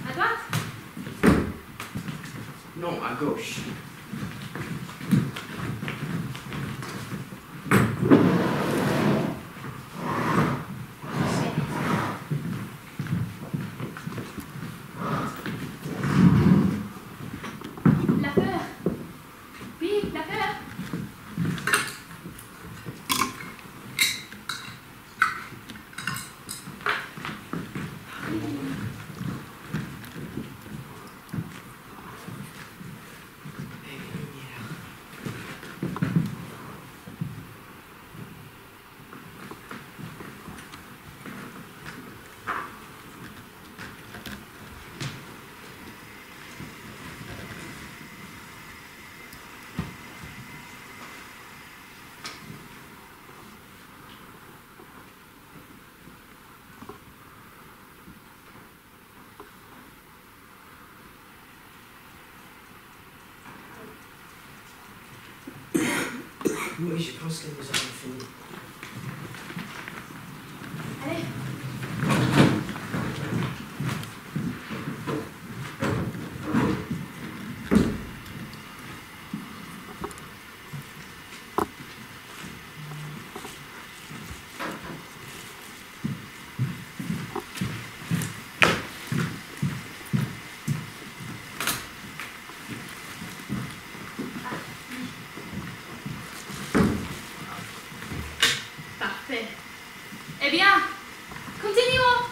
À droite? Non, à gauche. La peur. Oui, la peur. Oui, je pense que nous avons fini. Allez. Parfait. Eh bien, continuons.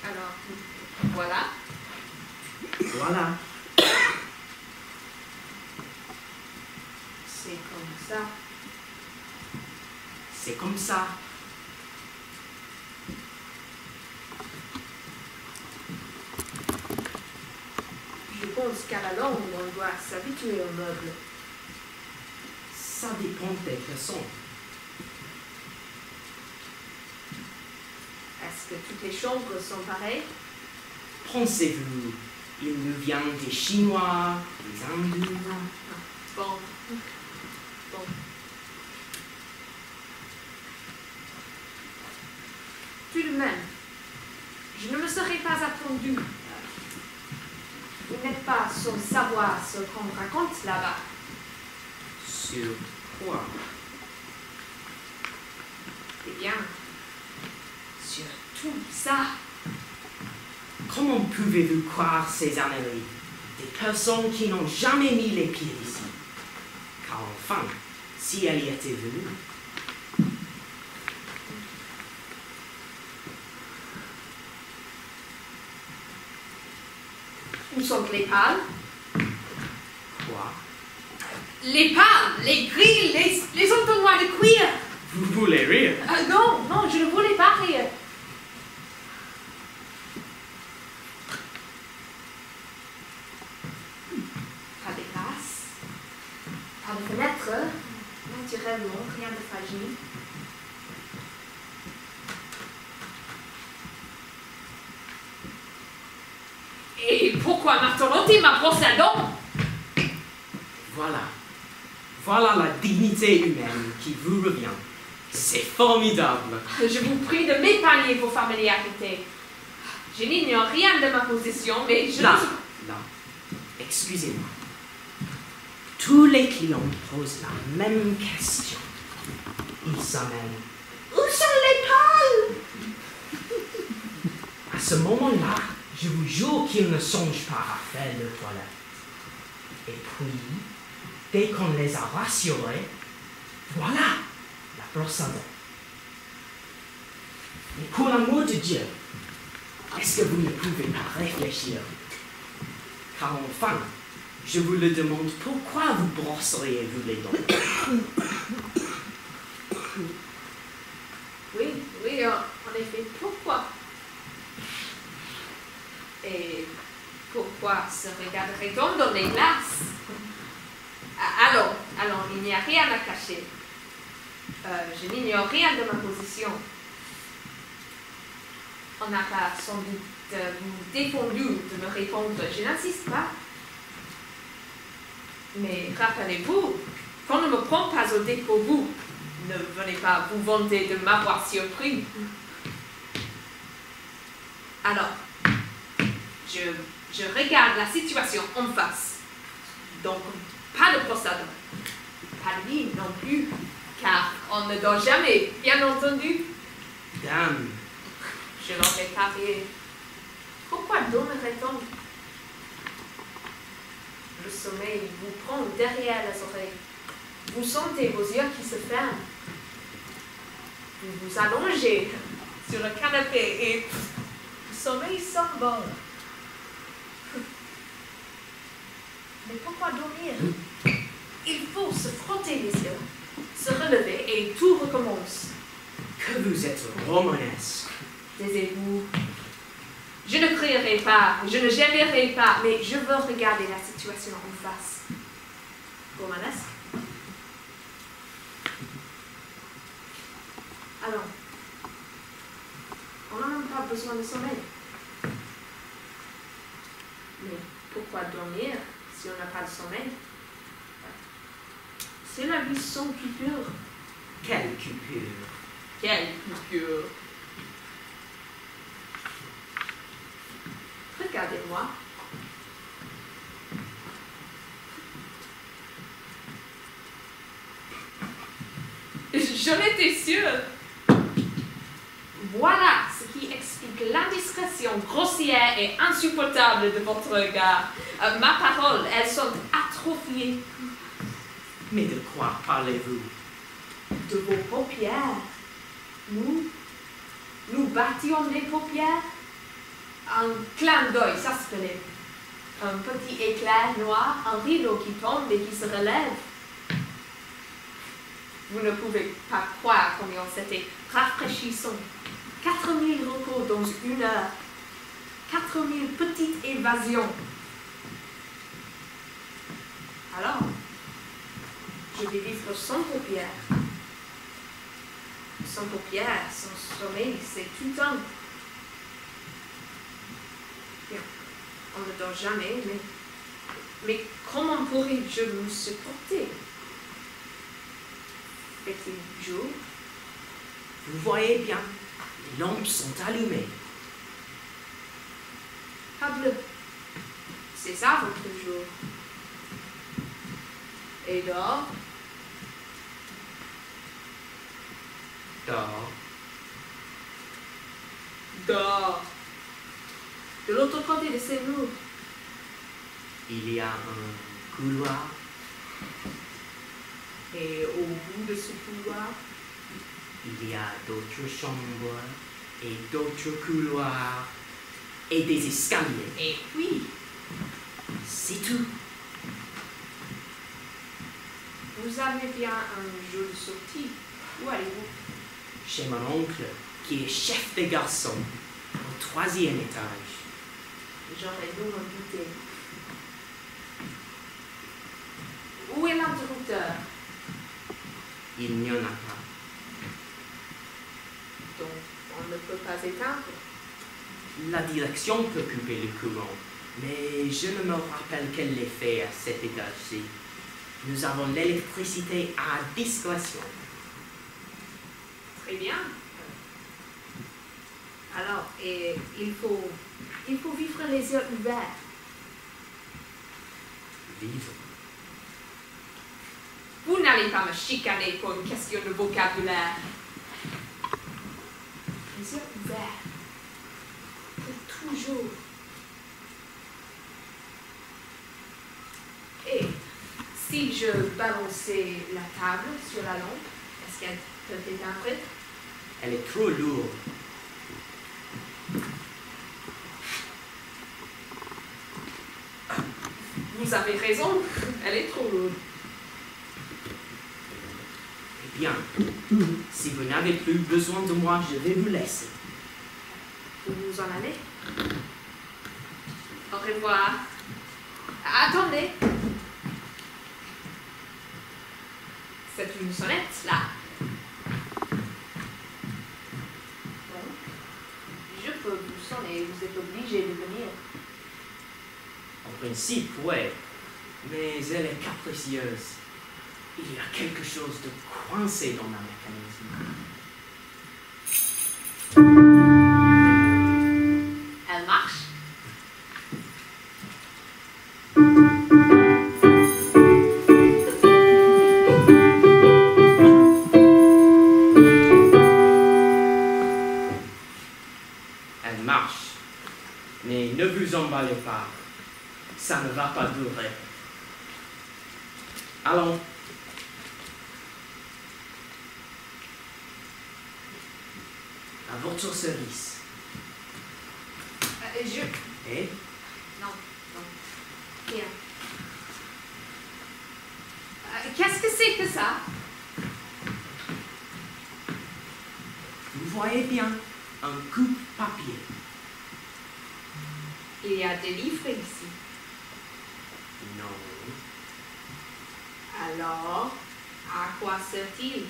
Alors, voilà. Voilà. C'est comme ça. C'est comme ça. Je pense qu'à la longue, on doit s'habituer aux meubles. Ça dépend des personnes. Est-ce que toutes les chambres sont pareilles? Pensez-vous, il nous vient des Chinois, des Hindous? Bon. Bon. Tout de même, je ne me serais pas attendu. Vous n'êtes pas sans savoir ce qu'on raconte là-bas. Sur quoi? Eh bien, sur tout ça. Comment pouvez-vous croire ces âneries? Des personnes qui n'ont jamais mis les pieds ici. Car enfin, si elle y était venue, Où sont les pales? quoi? Les pales, les grilles, les entonnoirs de cuir. Vous voulez rire? Non, non, je ne voulais pas rire. Pas de glace, pas de fenêtre, naturellement, rien de fragile. Et pourquoi Martolotti m'a brossé la dent? Voilà. Voilà la dignité humaine qui vous revient. C'est formidable. Je vous prie de m'épargner vos familiarités. Je n'ignore rien de ma position, mais je... Là, excusez-moi. Tous les clients posent la même question. Ils s'amènent. Où sont les pales? À ce moment-là, je vous jure qu'ils ne songent pas à faire de toilette. Et puis, dès qu'on les a rassurés, voilà la brosse à dents. Et pour l'amour de Dieu, est-ce que vous ne pouvez pas réfléchir? Car enfin, je vous le demande, pourquoi vous brosseriez-vous les dents? Oui, en effet, pourquoi? Et pourquoi se regarderait-on dans les glaces? Alors, il n'y a rien à cacher. Je n'ignore rien de ma position. On n'a pas sans doute vous défendu de me répondre. Je n'insiste pas. Mais rappelez-vous, qu'on ne me prend pas au dépourvu. Ne venez pas vous vanter de m'avoir surpris. Alors, je regarde la situation en face. Donc, pas de procédure. Pas de ligne non plus, car on ne dort jamais, bien entendu. Dame, Je l'aurais parié. Pourquoi dormirait-on? Le sommeil vous prend derrière les oreilles. Vous sentez vos yeux qui se ferment. Vous vous allongez sur le canapé et le sommeil s'envole. Mais pourquoi dormir? Il faut se frotter les yeux, se relever et tout recommence. que vous êtes romanesque. Taisez-vous. Je ne crierai pas, je ne gémirai pas, mais je veux regarder la situation en face. Romanesque? Alors, on n'a même pas besoin de sommeil. Mais pourquoi dormir si on n'a pas de sommeil? C'est la vie sans coupure. Quelle coupure. Quelle coupure! Regardez-moi. J'en étais sûre. Voilà ce qui explique l'indiscrétion grossière et insupportable de votre regard. Ma parole, elles sont atrophiées. Mais de quoi parlez-vous? De vos paupières. Nous battions les paupières. Un clin d'œil, ça se fait. Un petit éclair noir, un rideau qui tombe et qui se relève. Vous ne pouvez pas croire combien c'était rafraîchissant. 4000 repos dans une heure. 4000 petites évasions. Alors, je vais vivre sans paupières. Sans paupières, sans sommeil, c'est tout un. Bien, on ne dort jamais, mais comment pourrais-je me supporter? Fait-il jour? Vous voyez bien, les lampes sont allumées. Pas bleu. C'est ça votre jour. Et dehors? Dehors. Dehors. De l'autre côté de ces murs. Il y a un couloir. Et au bout de ce couloir, Il y a d'autres chambres et d'autres couloirs et des escaliers. et puis, C'est tout. vous avez bien un jour de sortie. Où allez-vous? Chez mon oncle, qui est chef des garçons, au 3e étage. J'aurais dû me douter. Où est l'interrupteur? Il n'y en a pas. Donc, on ne peut pas éteindre. La direction peut couper le courant, mais je ne me rappelle quel est fait à cet étage-ci. Nous avons l'électricité à discrétion. Très bien. Alors, et il faut vivre les yeux ouverts. Vivre. Vous n'allez pas me chicaner pour une question de vocabulaire. Les yeux ouverts. Pour toujours. Et si je balançais la table sur la lampe, est-ce qu'elle peut éteindre? Elle est trop lourde. Vous avez raison, elle est trop lourde. Eh bien, si vous n'avez plus besoin de moi, je vais vous laisser. Vous vous en allez? Au revoir. Attendez. C'est une sonnette, là. Bon. Je peux vous sonner, vous êtes obligé de venir. En principe, ouais. Mais elle est capricieuse. Il y a quelque chose de coincé dans ma mécanisme. Elle marche. Elle marche. Mais ne vous emballez pas. Ça ne va pas durer. Allons. À votre service. Et Non. Rien. Qu'est-ce que c'est que ça? vous voyez bien un coupe-papier. Il y a des livres ici. Non. Alors, à quoi sert-il?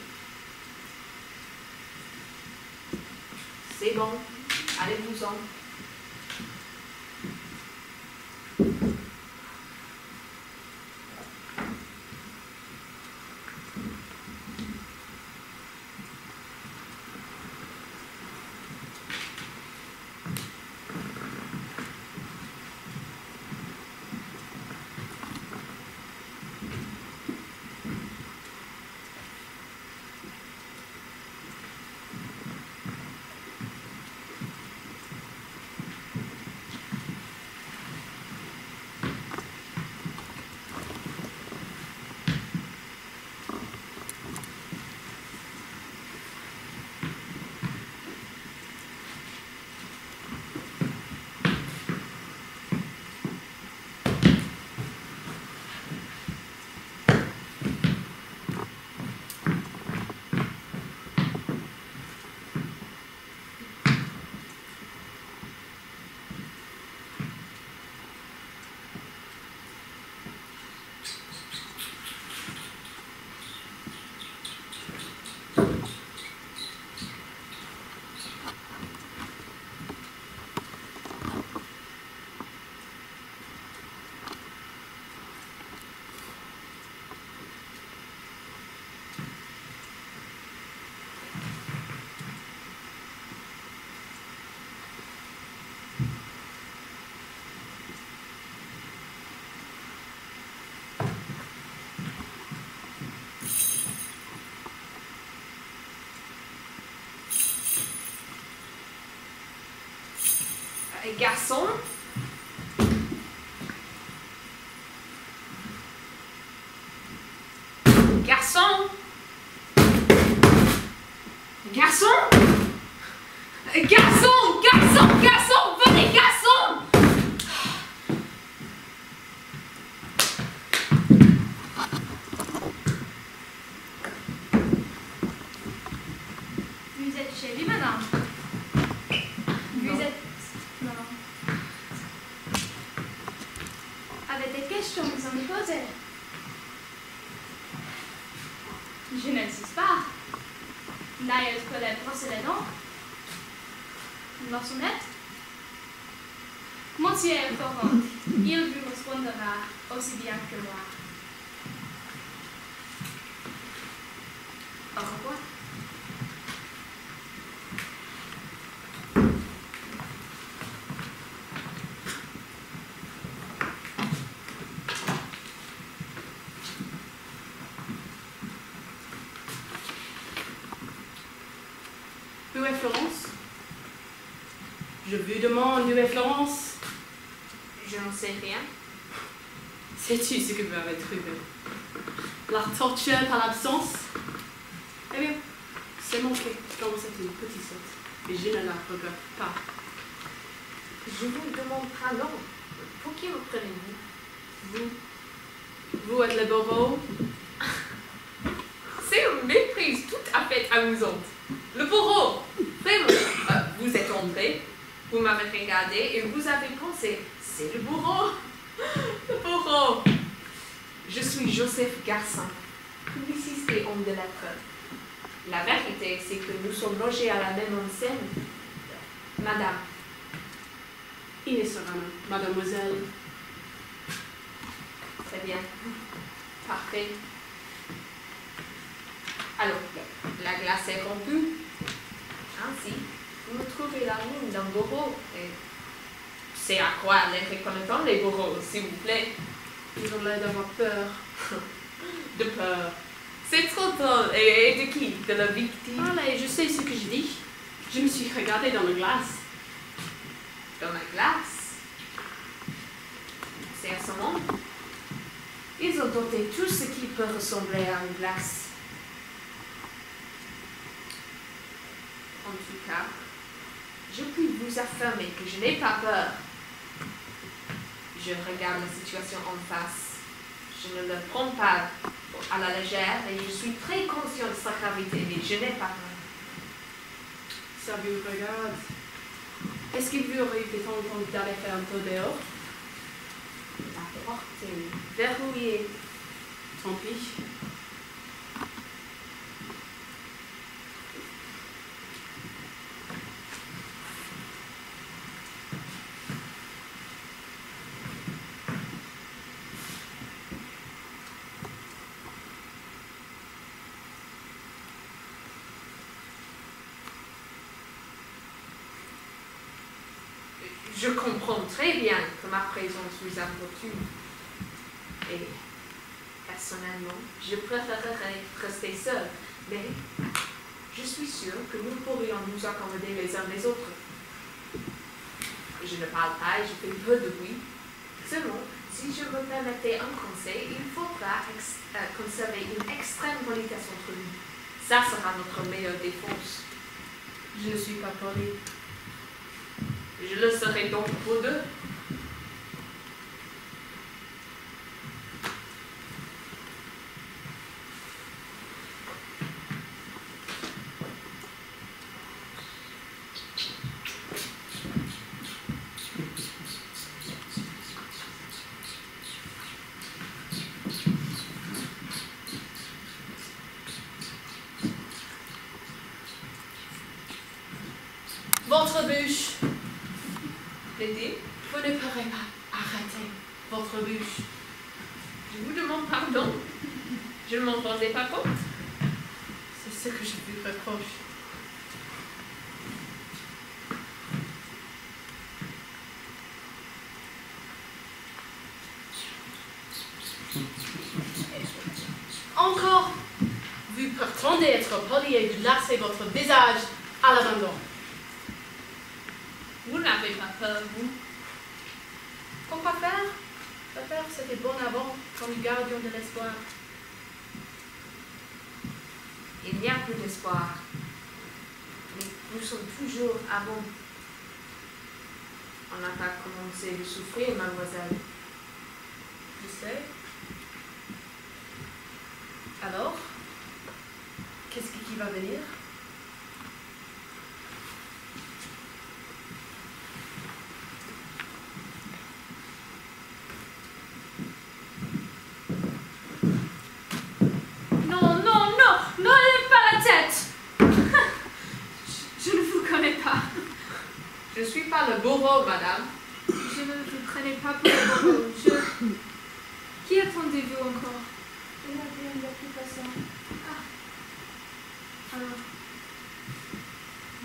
C'est bon. Allez-vous-en. Garçon? Garçon? Garçon? Garçon! Garçon! Garçon! Venez, garçon! Vous êtes chez lui, madame? Vous êtes... Non. Avec des questions, vous en y posez. Je n'insiste pas. D'ailleurs, peut les brosser les dents. Lorsonnette. Monsieur est au courant. Il vous répondra aussi bien que moi. Au revoir. Où est Florence? Je vous demande où est Florence? Je n'en sais rien. Sais-tu ce que vous avez trouvé? La torture par l'absence? Eh bien, c'est manqué comme c'est une petite sorte. Et je ne la regrette pas. Je vous demande pardon. Pour qui me prenez-vous? Vous êtes le bourreau? C'est une méprise tout à fait amusante. Le bourreau! Vraiment, vous êtes entré, vous m'avez regardé et vous avez pensé, C'est le bourreau. Le bourreau. Je suis Joseph Garçon, publiciste et homme de lettres. La vérité, c'est que nous sommes logés à la même enseigne. Madame. Inès Serrano, mademoiselle. Très bien. Parfait. Alors, la glace est rompue. Ainsi, vous me trouvez la ligne d'un bourreau. Et c'est à quoi les reconnaissants, les bourreaux, s'il vous plaît? Ils ont l'air d'avoir peur. De peur. C'est trop drôle. Et de qui? De la victime? Allez, je sais ce que je dis. Je me suis regardée dans la glace. Dans la glace? C'est assommant. Ils ont doté tout ce qui peut ressembler à une glace. En tout cas, je puis vous affirmer que je n'ai pas peur. Je regarde la situation en face. Je ne le prends pas à la légère et je suis très conscient de sa gravité, mais je n'ai pas peur. Ça vous regarde. Est-ce qu'il vous aurait été tentant d'aller faire un tour dehors? La porte est verrouillée. Tant pis. Je comprends très bien que ma présence vous importune. Et personnellement, je préférerais rester seule. Mais je suis sûre que nous pourrions nous accommoder les uns les autres. Je ne parle pas et je fais peu de bruit. Seulement, si je me permettais un conseil, il faudra conserver une extrême politesse entre nous. Ça sera notre meilleure défense. Je ne suis pas polie. Je le serai donc pour deux. Votre bûche. Plaît-il? Vous ne pourrez pas arrêter votre bûche. Je vous demande pardon. Je ne m'en rendais pas compte. C'est ce que je vous reproche. Encore, vous prétendez être poli et vous lacez votre visage à l'abandon. Vous n'avez pas peur, vous? Pourquoi faire? La peur, c'était bon avant, quand nous gardions de l'espoir. Il n'y a plus d'espoir. Mais nous sommes toujours avant. On n'a pas commencé de souffrir, mademoiselle. Je sais. Alors, qu'est-ce qui va venir? Non, non, non, n'enlève pas la tête. Je ne vous connais pas. Je ne suis pas le bourreau, madame. Je ne vous prenais pas pour le bourreau. Qui attendez-vous encore? Il n'a rien d'occupation. Ah. Alors,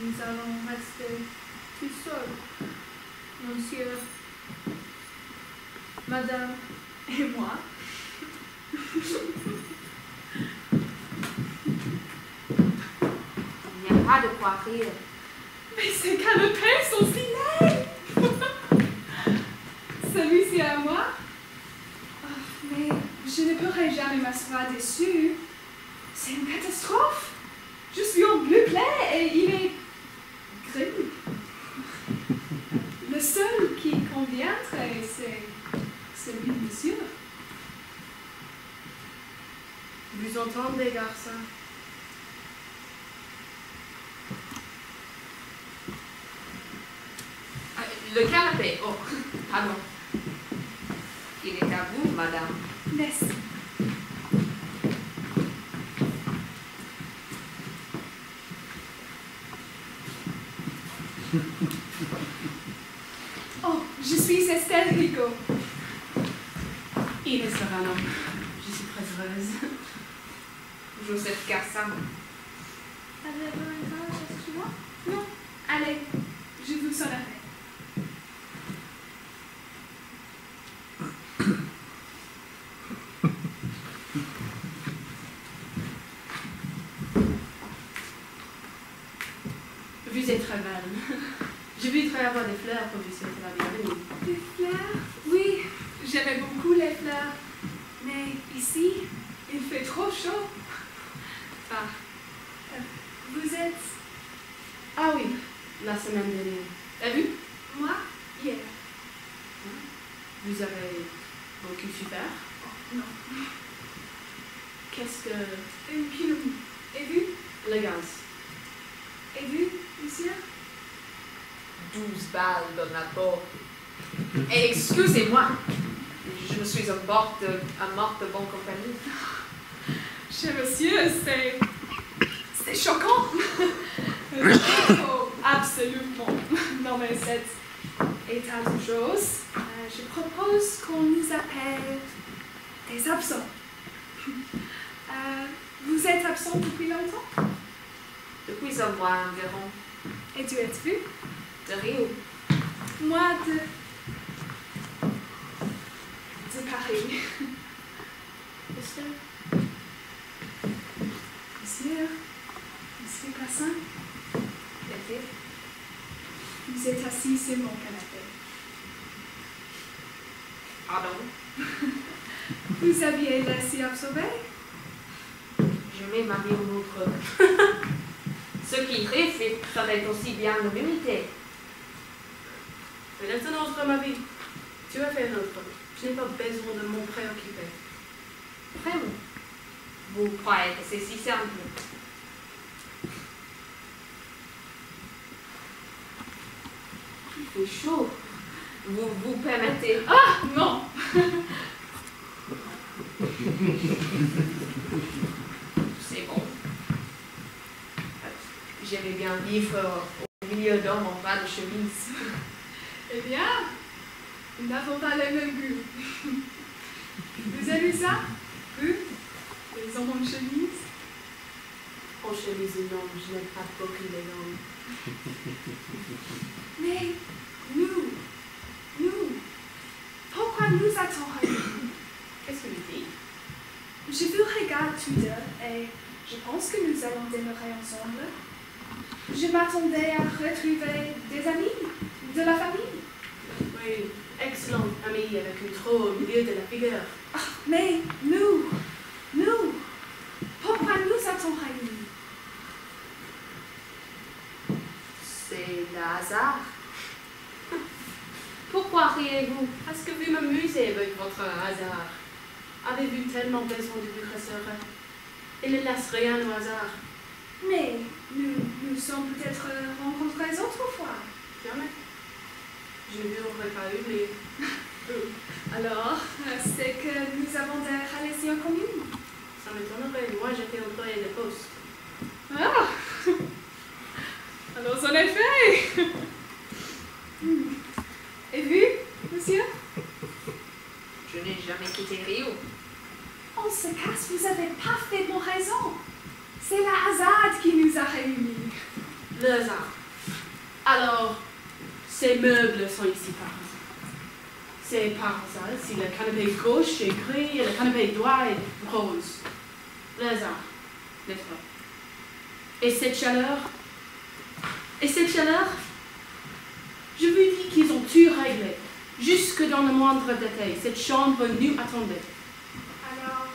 nous allons rester tout seuls. Monsieur, madame et moi. Il n'y a pas de quoi rire. Mais ces canapés sont si laids. Celui-ci à moi? Oh, mais je ne pourrai jamais m'asseoir dessus. C'est une catastrophe. Je suis en bleu clair et il est gris. Le seul qui conviendrait, c'est celui de monsieur. Vous entendez, garçon? Le canapé. Oh, pardon. à vous, madame. Merci. Oh, je suis Estelle Rigaud. Ines Serrano. Je suis très heureuse. Joseph Cassin. Avez-vous un message chez moi? Non. Allez, je vous sonnerai. Vous êtes très belle. J'ai vu très avoir des fleurs pour vous souhaiter la bienvenue. Des fleurs? Oui, j'aimais beaucoup les fleurs. Mais ici, il fait trop chaud. Ah. Vous êtes... Ah oui, la semaine dernière. Et vous? Moi, hier. Vous avez beaucoup super. Non. Qu'est-ce que... Une pneumonie. Et vous? Le gaz. Et vous, monsieur? 12 balles dans la peau. Et excusez-moi, je suis un mort de bonne compagnie. Chez monsieur, c'est choquant. Oh, absolument. Non, mais cet état de choses, je propose qu'on nous appelle des absents. Vous êtes absent depuis longtemps? Depuis un mois environ. Et tu es vu? De Rio. Moi, de Paris. Monsieur Cassin, Été. vous êtes assis sur mon canapé. Pardon. Vous aviez laissé absorber? Je mets ma vie au autre. Ce qui fait serait aussi bien de m'imiter. Mais laisse un autre ma vie. Tu vas faire un autre. Je n'ai pas besoin de mon préoccupé. Vraiment. Vous croyez que c'est si simple? Il fait chaud. Vous permettez? Ah, non! C'est bon. J'aimais bien vivre au milieu d'hommes en bas de chemise. Eh bien, nous n'avons pas les mêmes goûts. Vous avez vu ça? Vous, les hommes en chemise? En chemise ou non, je n'aime pas beaucoup les hommes. Mais nous, pourquoi nous attendons? Qu'est-ce que vous dites? Je vous regarde tous deux et je pense que nous allons demeurer ensemble. Je m'attendais à retrouver des amis, de la famille. Oui, excellent ami avec un trou au milieu de la figure. Ah, mais nous, pourquoi nous attendons réunis? C'est le hasard. Pourquoi riez-vous? Est-ce que vous m'amusez avec votre hasard? Avez-vous tellement besoin de vous rassurer? Il ne laisse rien au hasard. Mais nous sommes peut-être rencontrés autrefois. Jamais. Je ne vous aurais pas oublié. Alors, c'est que nous avons des relations communes. Ça m'étonnerait. Moi, j'étais employé de poste. Ah! Alors, en effet! Et vous, monsieur? Je n'ai jamais quitté Rio. En ce cas, vous avez parfaitement raison. C'est le hasard qui nous a réunis. Le hasard. Alors, ces meubles sont ici par hasard. C'est par hasard si le canapé gauche est gris et le canapé droit est rose. Le hasard, n'est-ce pas? Et cette chaleur? Je vous dis qu'ils ont tout réglé, jusque dans le moindre détail. Cette chambre nous attendait. Alors,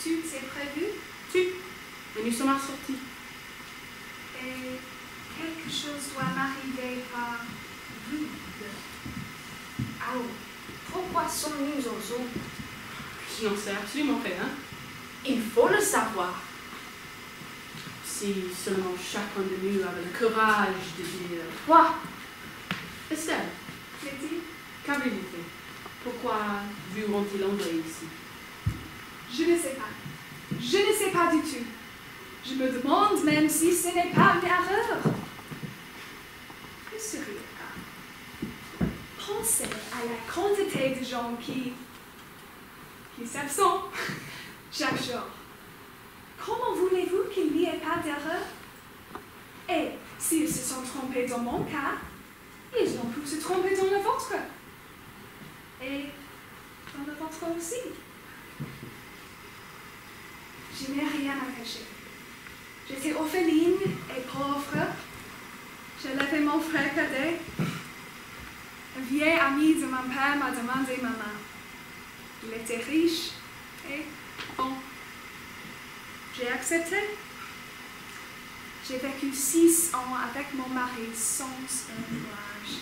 tout est prévu? Tout. Et nous sommes assortis. Et quelque chose doit m'arriver par vous deux. Alors, pourquoi sommes-nous ensemble? Je n'en sais absolument rien. Il faut le savoir. Si seulement chacun de nous avait le courage de dire Quoi? Estelle, Letty, qu'avez-vous fait? Pourquoi vous ont-ils envoyé ici? Je ne sais pas. Je ne sais pas du tout. Je me demande même si ce n'est pas une erreur. Que serait le cas? Pensez à la quantité de gens qui s'absentent chaque jour. Comment voulez-vous qu'il n'y ait pas d'erreur? Et s'ils se sont trompés dans mon cas, ils ont pu se tromper dans le vôtre. Et dans le vôtre aussi. Je n'ai rien à cacher. J'étais orpheline et pauvre. J'élevais mon frère cadet. Un vieil ami de mon père m'a demandé ma main. Il était riche et bon. J'ai accepté. J'ai vécu 6 ans avec mon mari sans un nuage.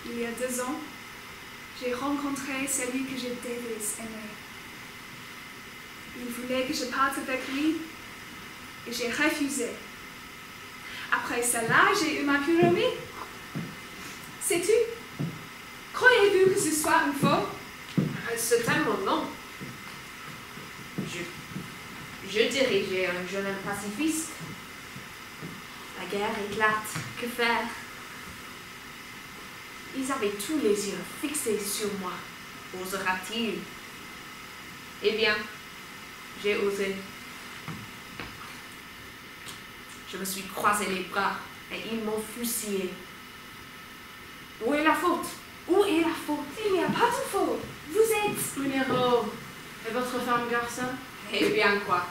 Il y a 2 ans, j'ai rencontré celui que je devais aimer. Il voulait que je parte avec lui et j'ai refusé. Après cela, j'ai eu ma pyramide. Sais-tu? Croyez-vous que ce soit un faux? Certainement non. Je dirigeais un jeune pacifiste. La guerre éclate. Que faire? Ils avaient tous les yeux fixés sur moi. Osera-t-il? Eh bien, j'ai osé. Je me suis croisé les bras et ils m'ont fusillé. Où est la faute? Où est la faute? Il n'y a pas de faute. Vous êtes... Un héros. Et votre femme, garçon? Eh bien quoi?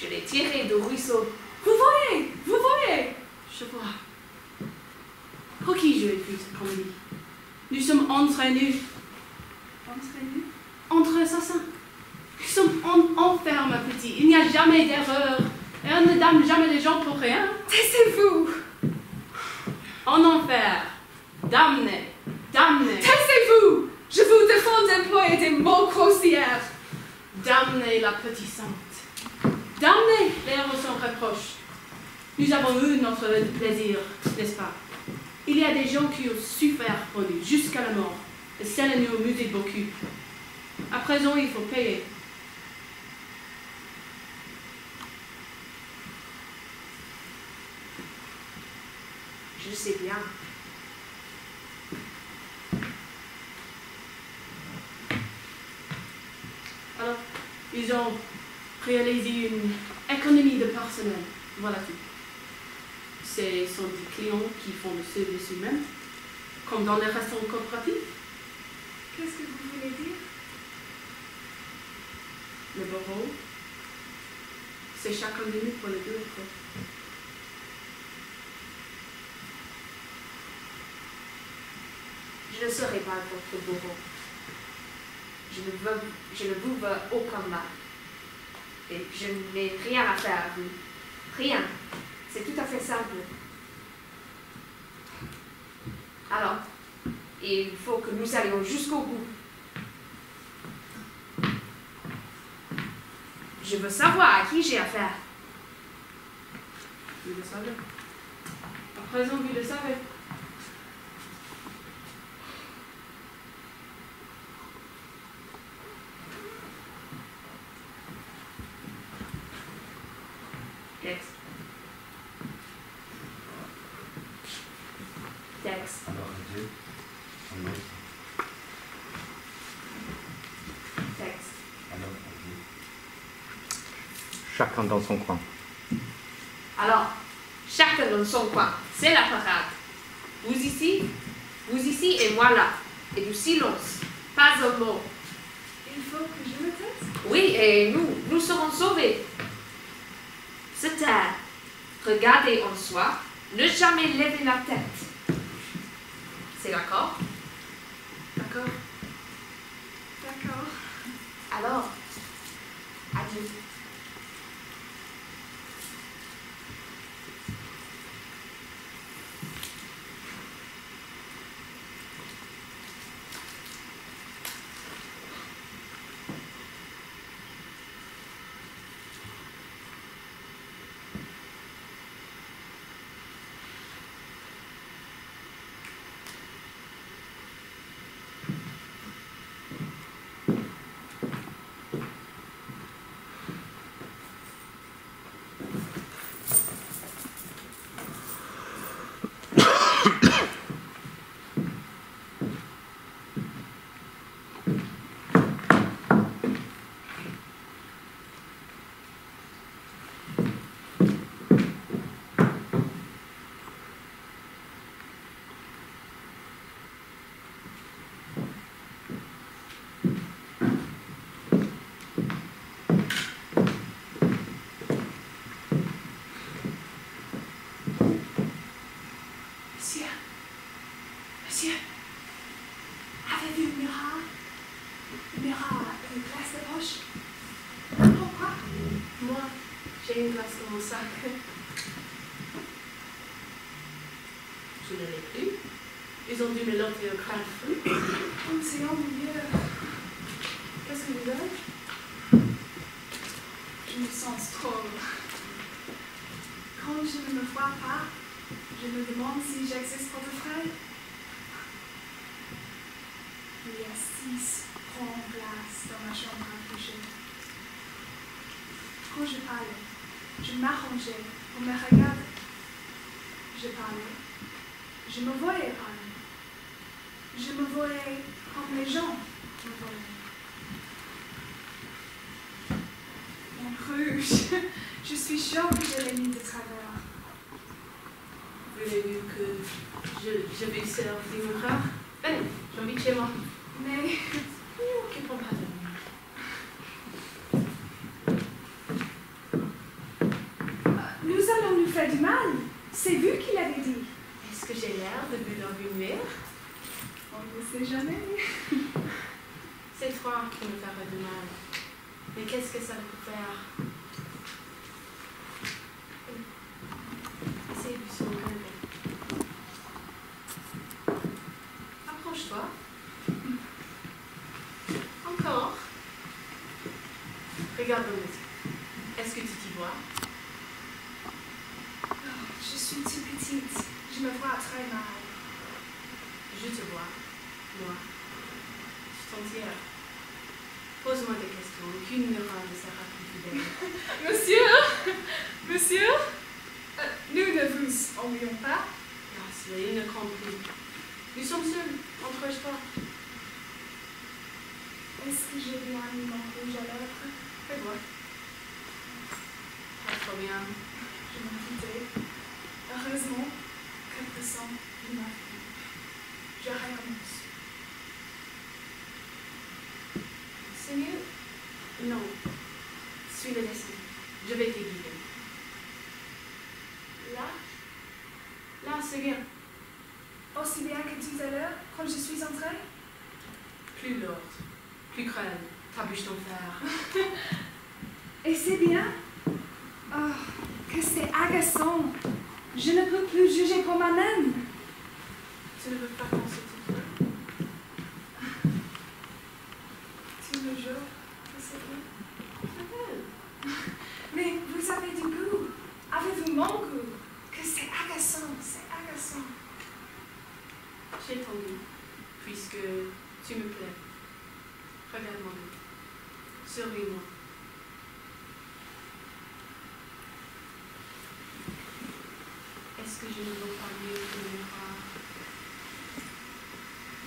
Je l'ai tiré du ruisseau. Vous voyez? Vous voyez? Je vois. Pour qui je vécu cette comédie? Nous sommes entre nous. Entre nous? Entre assassins. Nous sommes en enfer, ma petite. Il n'y a jamais d'erreur. Et on ne damne jamais les gens pour rien. Taisez-vous! En enfer. Damné. Damné. Taisez-vous! Je vous défends d'employer des mots grossières. Damnez la petite sainte. Damnez les héros sans reproche. Nous avons eu notre plaisir, n'est-ce pas? Il y a des gens qui ont souffert pour nous jusqu'à la mort. Et cela nous amuse beaucoup. À présent, il faut payer. Je sais bien. Alors, ils ont réalisé une économie de personnel. Voilà tout. Ce sont des clients qui font le service eux-mêmes, comme dans les restaurants coopératifs. Qu'est-ce que vous voulez dire? Le bureau, c'est chacun de nous pour les deux. Je ne serai pas votre bourreau. Je ne vous veux aucun mal. Et je n'ai rien à faire à vous. Rien. C'est tout à fait simple. Alors, il faut que nous allions jusqu'au bout. Je veux savoir à qui j'ai affaire. Vous le savez. À présent, vous le savez. Texte. Texte. Alors, Dieu, en autre. Texte. Alors, Dieu. Chacun dans son coin. Alors, chacun dans son coin. C'est la parade. Vous ici et moi là. Et du silence. Pas un mot. Il faut que je me taise? Oui, et nous serons sauvés. Se taire, regarder en soi, ne jamais lever la tête. C'est d'accord? D'accord. D'accord. Alors, adieu. Il y aura une glace de poche. Pourquoi? Moi, j'ai une glace dans mon sac. Je ne l'ai plus. Ils ont dû me l'ôter au crâne. Oh, c'est ennuyeux. Qu'est-ce que vous avez? Je me sens trop. Quand je ne me vois pas, je me demande si j'existe pour de vrai. Il y a 6 grandes glaces dans ma chambre à coucher. Quand je parlais, je m'arrangeais pour me regarder. Je parlais. Je me voyais parler. Je me voyais comme les gens me voyaient. Mon rouge, je suis sûre que je l'ai mis de travers. Vous avez vu que je vais servir mon frère? Venez, j'habite chez moi. Mais Occupons pas de moi. nous allons nous faire du mal. C'est vous qui l'avez dit. Est-ce que j'ai l'air de vouloir une mère? On ne sait jamais. C'est toi qui me feras du mal. Mais qu'est-ce que ça peut faire? Essayez de se regarder. Approche-toi. Encore. Regarde dans mes yeux. Est-ce que tu t'y vois? Oh, je suis toute petite. Je me vois très mal. Je te vois. Moi. Je t'en tire. Pose-moi des questions. Aucune miroir ne sera plus fidèle. Monsieur, nous ne vous ennuyons pas. Grâce, il ne compte plus. Nous sommes seuls. Entre-toi. Est-ce que j'ai bien mis mon rouge à lèvres? Fais voir. Pas trop bien. Je m'en doutais. Heureusement, quelque sang de ma vie. Je recommence. C'est mieux? Non. Suis le destin. Je vais te guider. Là? Là, c'est bien. Aussi bien que tout à l'heure, quand je suis entrée? Plus lourde. Plus crème. Ta bouche d'enfer. Et c'est bien? Oh, que c'est agaçant. Je ne peux plus juger pour moi-même. Tu ne veux pas penser tout seul? Tu me jures que c'est bien? Mais vous avez du goût. Avez-vous mon goût? Que c'est agaçant, c'est agaçant. J'ai ton goût, puisque tu me plais. Regarde-moi. Souris-moi. Est-ce que je ne vaux pas mieux que le miroir?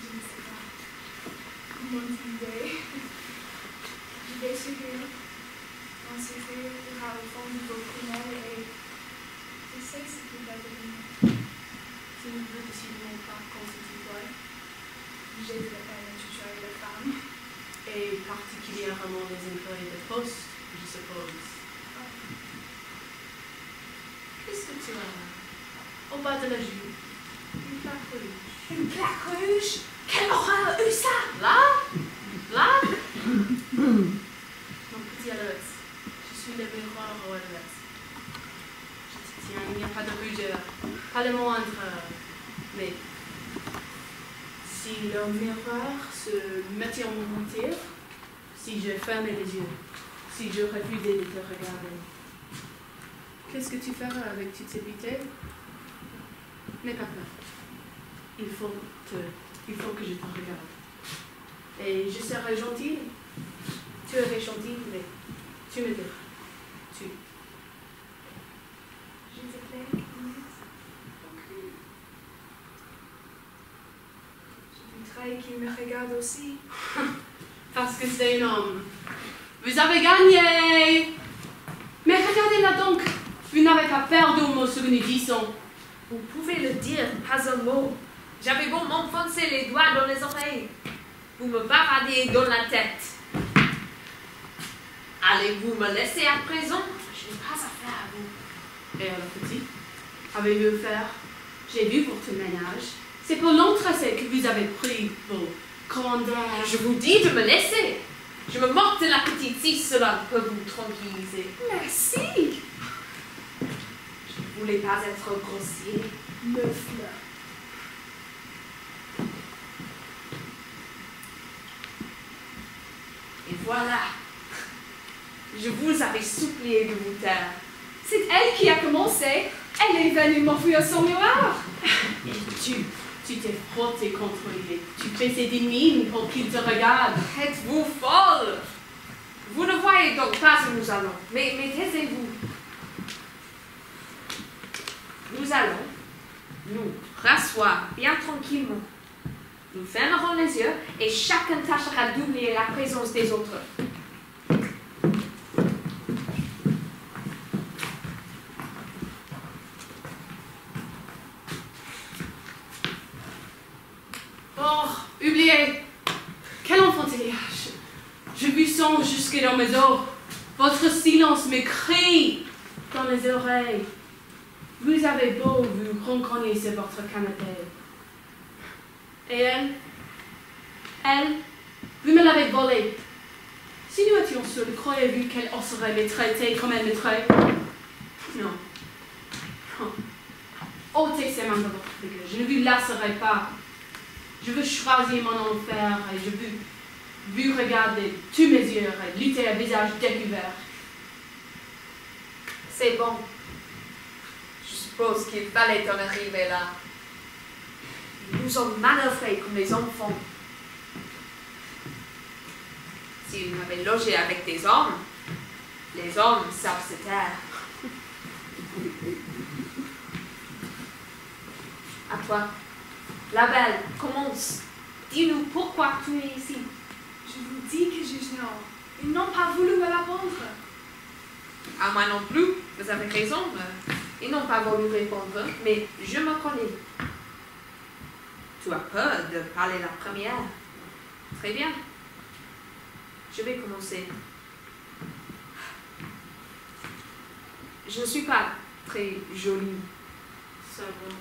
Je ne sais pas. Mon idée. Je vais sourire. Mon sourire ira au fond de vos prunelles et je sais ce qu'il va devenir. Tu ne veux décidément pas qu'on se tutoie, J'ai de la peine à tutoyer les femmes. et particulièrement les employés de poste, je suppose. Qu'est-ce que tu as là? Au bas de la joue, une plaque rouge. Une plaque rouge? Quelle horreur! Où ça? Là? Là? Mon petit Alex, je suis le miroir au Alex. Je te tiens, il n'y a pas de rougeur, pas le moindre. Mais si le miroir se mettait en mentir, si je fermais les yeux, si je refusais de te regarder, qu'est-ce que tu feras avec toutes ces beautés? N'aie pas peur. Il faut que je te regarde. Et je serai gentille. Tu es gentille, mais tu me diras. Tu. Je te plais, Inès. Je voudrais qu'il me regarde aussi. Parce que c'est un homme. Vous avez gagné! Mais regardez-la donc. Vous n'avez pas perdu un mot ce que nous disons. Vous pouvez le dire, pas un mot. J'avais beau m'enfoncer les doigts dans les oreilles. Vous me bavardez dans la tête. Allez-vous me laisser à présent? Je n'ai pas affaire à vous. Et alors, petit, avez-vous faire? J'ai vu votre ménage. C'est pour l'entrecet que vous avez pris vos Commander. Je vous dis de me laisser. Je me moque de la petite si cela peut vous tranquilliser. Merci. Je ne voulais pas être grossier. Meuf-là. Et voilà. Je vous avais supplié de vous taire. C'est elle qui a commencé. Elle est venue m'offrir son miroir. Et tu t'es frotté contre lui. Tu faisais des mines pour qu'il te regarde. Êtes-vous folle? Vous ne voyez donc pas où nous allons. Mais taisez-vous. Nous allons nous rasseoir bien tranquillement. Nous fermerons les yeux et chacun tâchera d'oublier la présence des autres. Oh, oubliez. Quel enfantillage. Je vous sens jusque dans mes os. Votre silence me crie dans les oreilles. Vous avez beau vous rencontrer sur votre canapé. Et elle, vous me l'avez volée. Si nous étions seuls, croyez-vous qu'elle oserait me traiter comme elle me traite? Non. Ôtez ces mains de votre figure. Je ne vous lasserai pas. Je veux choisir mon enfer et je veux vous regarder tous mes yeux et lutter à visage découvert. C'est bon. Je suppose qu'il fallait en arriver là. Ils nous ont manœuvrés comme des enfants. S'ils m'avaient logé avec des hommes, les hommes savent se taire. À toi. La belle, commence. Dis-nous pourquoi tu es ici. Je vous dis que j'ignore. Ils n'ont pas voulu me répondre. À moi non plus, vous avez raison. Ils n'ont pas voulu répondre, mais je me connais. Tu as peur de parler la première. Très bien. Je vais commencer. Je ne suis pas très jolie. Ça va.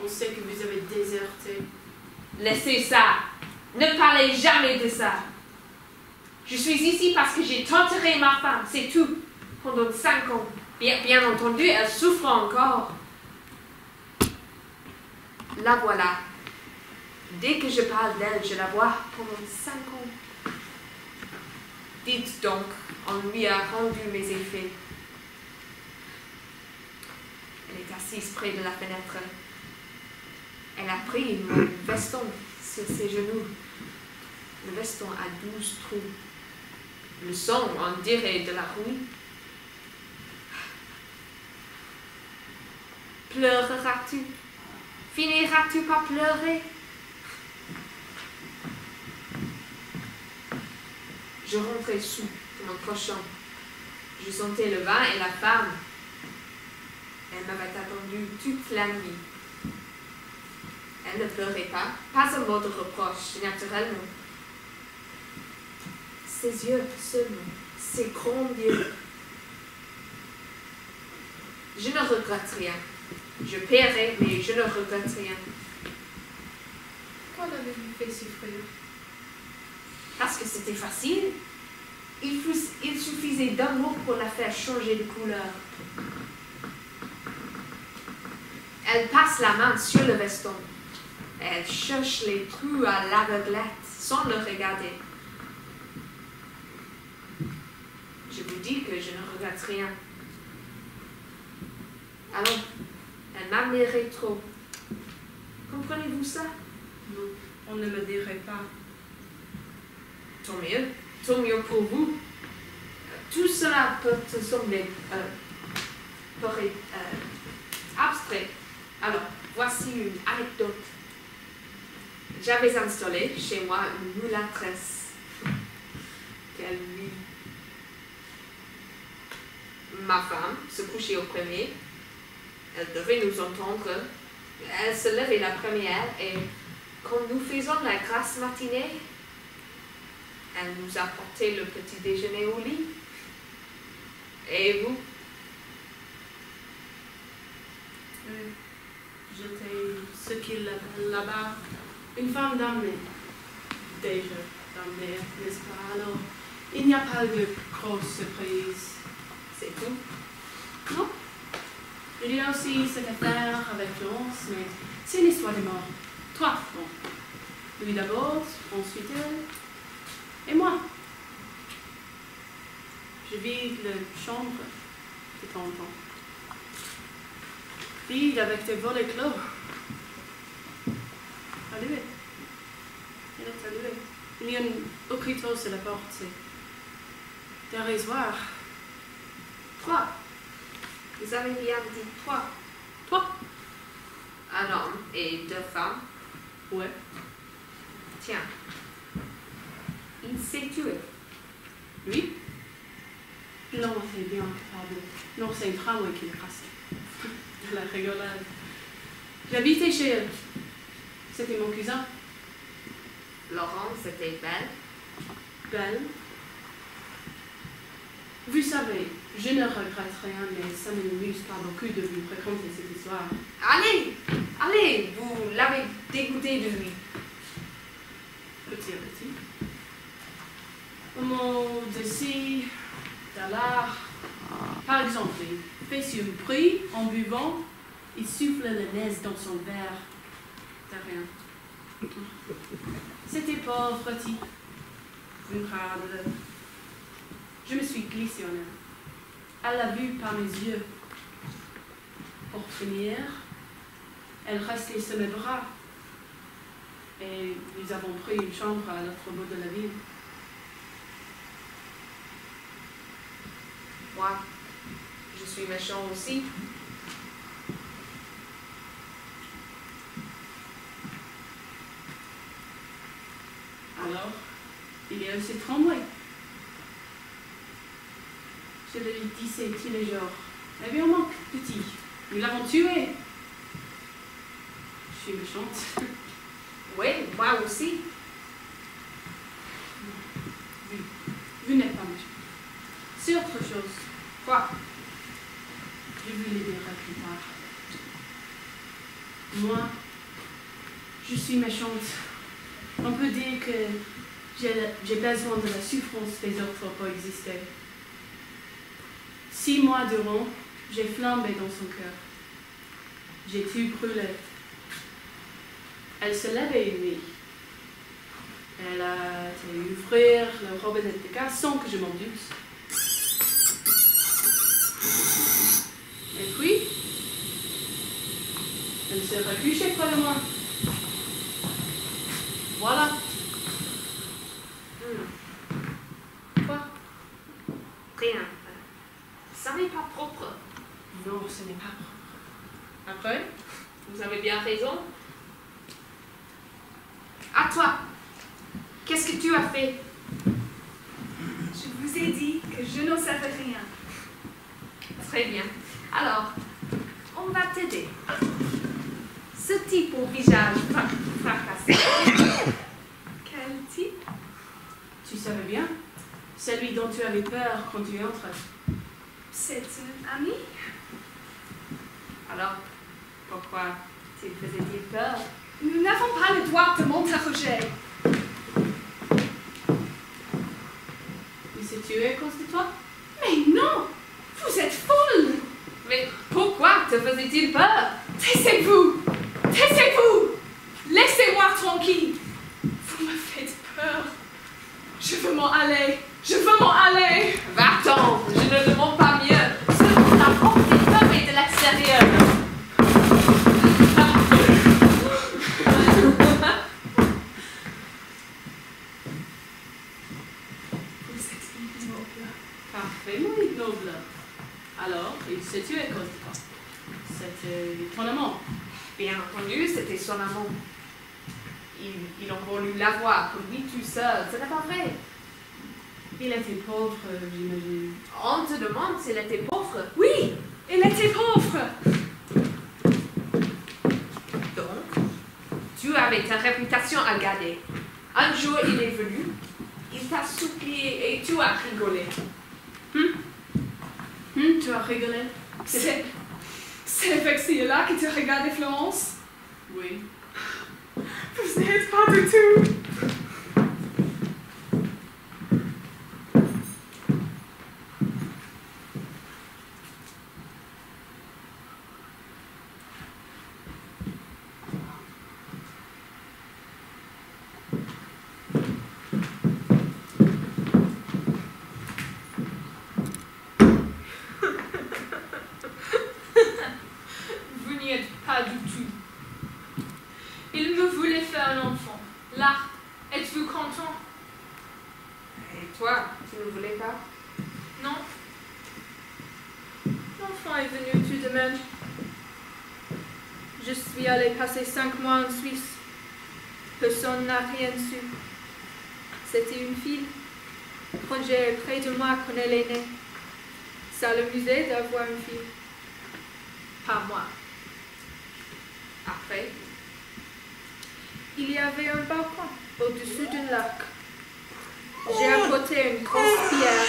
On sait que vous avez déserté. Laissez ça. Ne parlez jamais de ça. Je suis ici parce que j'ai torturé ma femme, c'est tout. Pendant 5 ans. Bien entendu, elle souffre encore. La voilà. Dès que je parle d'elle, je la vois pendant 5 ans. Dites donc, on lui a rendu mes effets. Elle est assise près de la fenêtre. Elle a pris mon veston sur ses genoux. Le veston a 12 trous. Le sang, on dirait de la rouille. Pleureras-tu? Finiras-tu par pleurer? Je rentrais sous de mon cochon. Je sentais le vin et la femme. Elle m'avait attendu toute la nuit. Elle ne pleurait pas un mot de reproche, naturellement. Ses yeux seulement, ses grands yeux. Je ne regrette rien. Je paierai, mais je ne regrette rien. Pourquoi l'avez-vous fait souffrir? Parce que c'était facile. Il suffisait d'un mot pour la faire changer de couleur. Elle passe la main sur le veston. Elle cherche les trous à l'aveuglette sans le regarder. Je vous dis que je ne regrette rien. Alors, elle m'admirait trop. Comprenez-vous ça? Non, on ne me dirait pas. Tant mieux pour vous. Tout cela peut te sembler abstrait. Alors, voici une anecdote. J'avais installé chez moi une mulâtresse. Quelle nuit. Ma femme se couchait au premier. Elle devait nous entendre. Elle se levait la première et quand nous faisions la grasse matinée, elle nous apportait le petit déjeuner au lit. Et vous? J'étais ce qu'il appelle là-bas une femme d'armée. déjà d'emmener, n'est-ce pas? Alors, il n'y a pas de grosse surprise. C'est tout. Non. Il y a aussi cette affaire avec Florence, mais c'est une histoire de mort. Toi, bon. Lui d'abord, ensuite elle, et moi. Je vide la chambre de temps en temps. Vide avec des volets clos. Allué. Elle est alluée. Il y a un écriteau sur la porte, c'est dérisoire. Toi. Vous avez bien dit toi. Toi. Un homme et 2 femmes. Ouais. Tiens. Il s'est tué. Lui? Non, c'est bien capable. Non, c'est un tramway qui est cassé. De la rigolade. J'habitais chez elle. C'était mon cousin. Laurence était belle. Belle. Vous savez, je ne regrette rien, mais ça ne m'amuse pas beaucoup de vous raconter cette histoire. Allez, allez, vous l'avez dégoûté de lui. Petit à petit. Au mot de ci, de là. Par exemple, il fait sur un bruit en buvant, il souffle le nez dans son verre. De rien. C'était pauvre type. Une rade. Je me suis glissée en elle. Elle l'a vu par mes yeux. Pour finir, elle restait sur mes bras. Et nous avons pris une chambre à l'autre bout de la ville. Moi, je suis méchant aussi. Alors, il y a aussi le tramway. Je le disais tous les jours. Eh bien, on manque, petit. Nous l'avons tué. Je suis méchante. Oui, moi aussi. Vous n'êtes pas méchant. C'est autre chose. Quoi? Je vous le dirai plus tard. Moi, je suis méchante. On peut dire que j'ai besoin de la souffrance des autres pour exister. 6 mois durant, j'ai flambé dans son cœur. J'ai tout brûlé. Elle se levait une nuit. Elle a été ouvrir le robinet de gaz sans que je m'en doute. Et puis, elle s'est recouchée près de moi. Voilà. Quoi? Rien. Ça n'est pas propre. Non, ce n'est pas propre. Après, vous avez bien raison. À toi. Qu'est-ce que tu as fait? Je vous ai dit que je n'en savais rien. Très bien. Alors, on va t'aider. Ce type au visage fracassé. Quel type? Tu savais bien? Celui dont tu avais peur quand tu entres. C'est un ami? Alors, pourquoi te faisait-il peur? Nous n'avons pas le droit de m'interroger. Il s'est tué à cause de toi? Mais non! Vous êtes folle! Mais pourquoi te faisait-il peur? Taisez-vous! Taisez-vous! Laissez-moi tranquille! Vous me faites peur. Je veux m'en aller. Je veux m'en aller. Va-t'en, je ne demande pas mieux. Seulement la porte des femmes est de l'extérieur. Vous êtes ignoble. Parfaitement ignoble. Alors, il s'est tué à cause de toi. C'était ton amant. Bien entendu, c'était son amant. Il a voulu l'avoir pour lui tout seul. Ce n'est pas vrai. Il était pauvre, j'imagine. On te demande s'il était pauvre. Oui, il était pauvre. Donc, tu avais ta réputation à garder. Un jour, il est venu, il t'a supplié et tu as rigolé. Tu as rigolé? C'est avec celle-là que tu regardais Florence? Oui. Vous n'êtes pas du tout. Êtes-vous content? Et toi, tu ne voulais pas? Non. L'enfant est venu tout de même. Je suis allée passer 5 mois en Suisse. Personne n'a rien su. C'était une fille. Roger est près de moi quand elle est née. Ça l'amusait d'avoir une fille. Pas moi. Après, Il y avait un balcon au-dessus d'un lac. J'ai apporté une grosse pierre.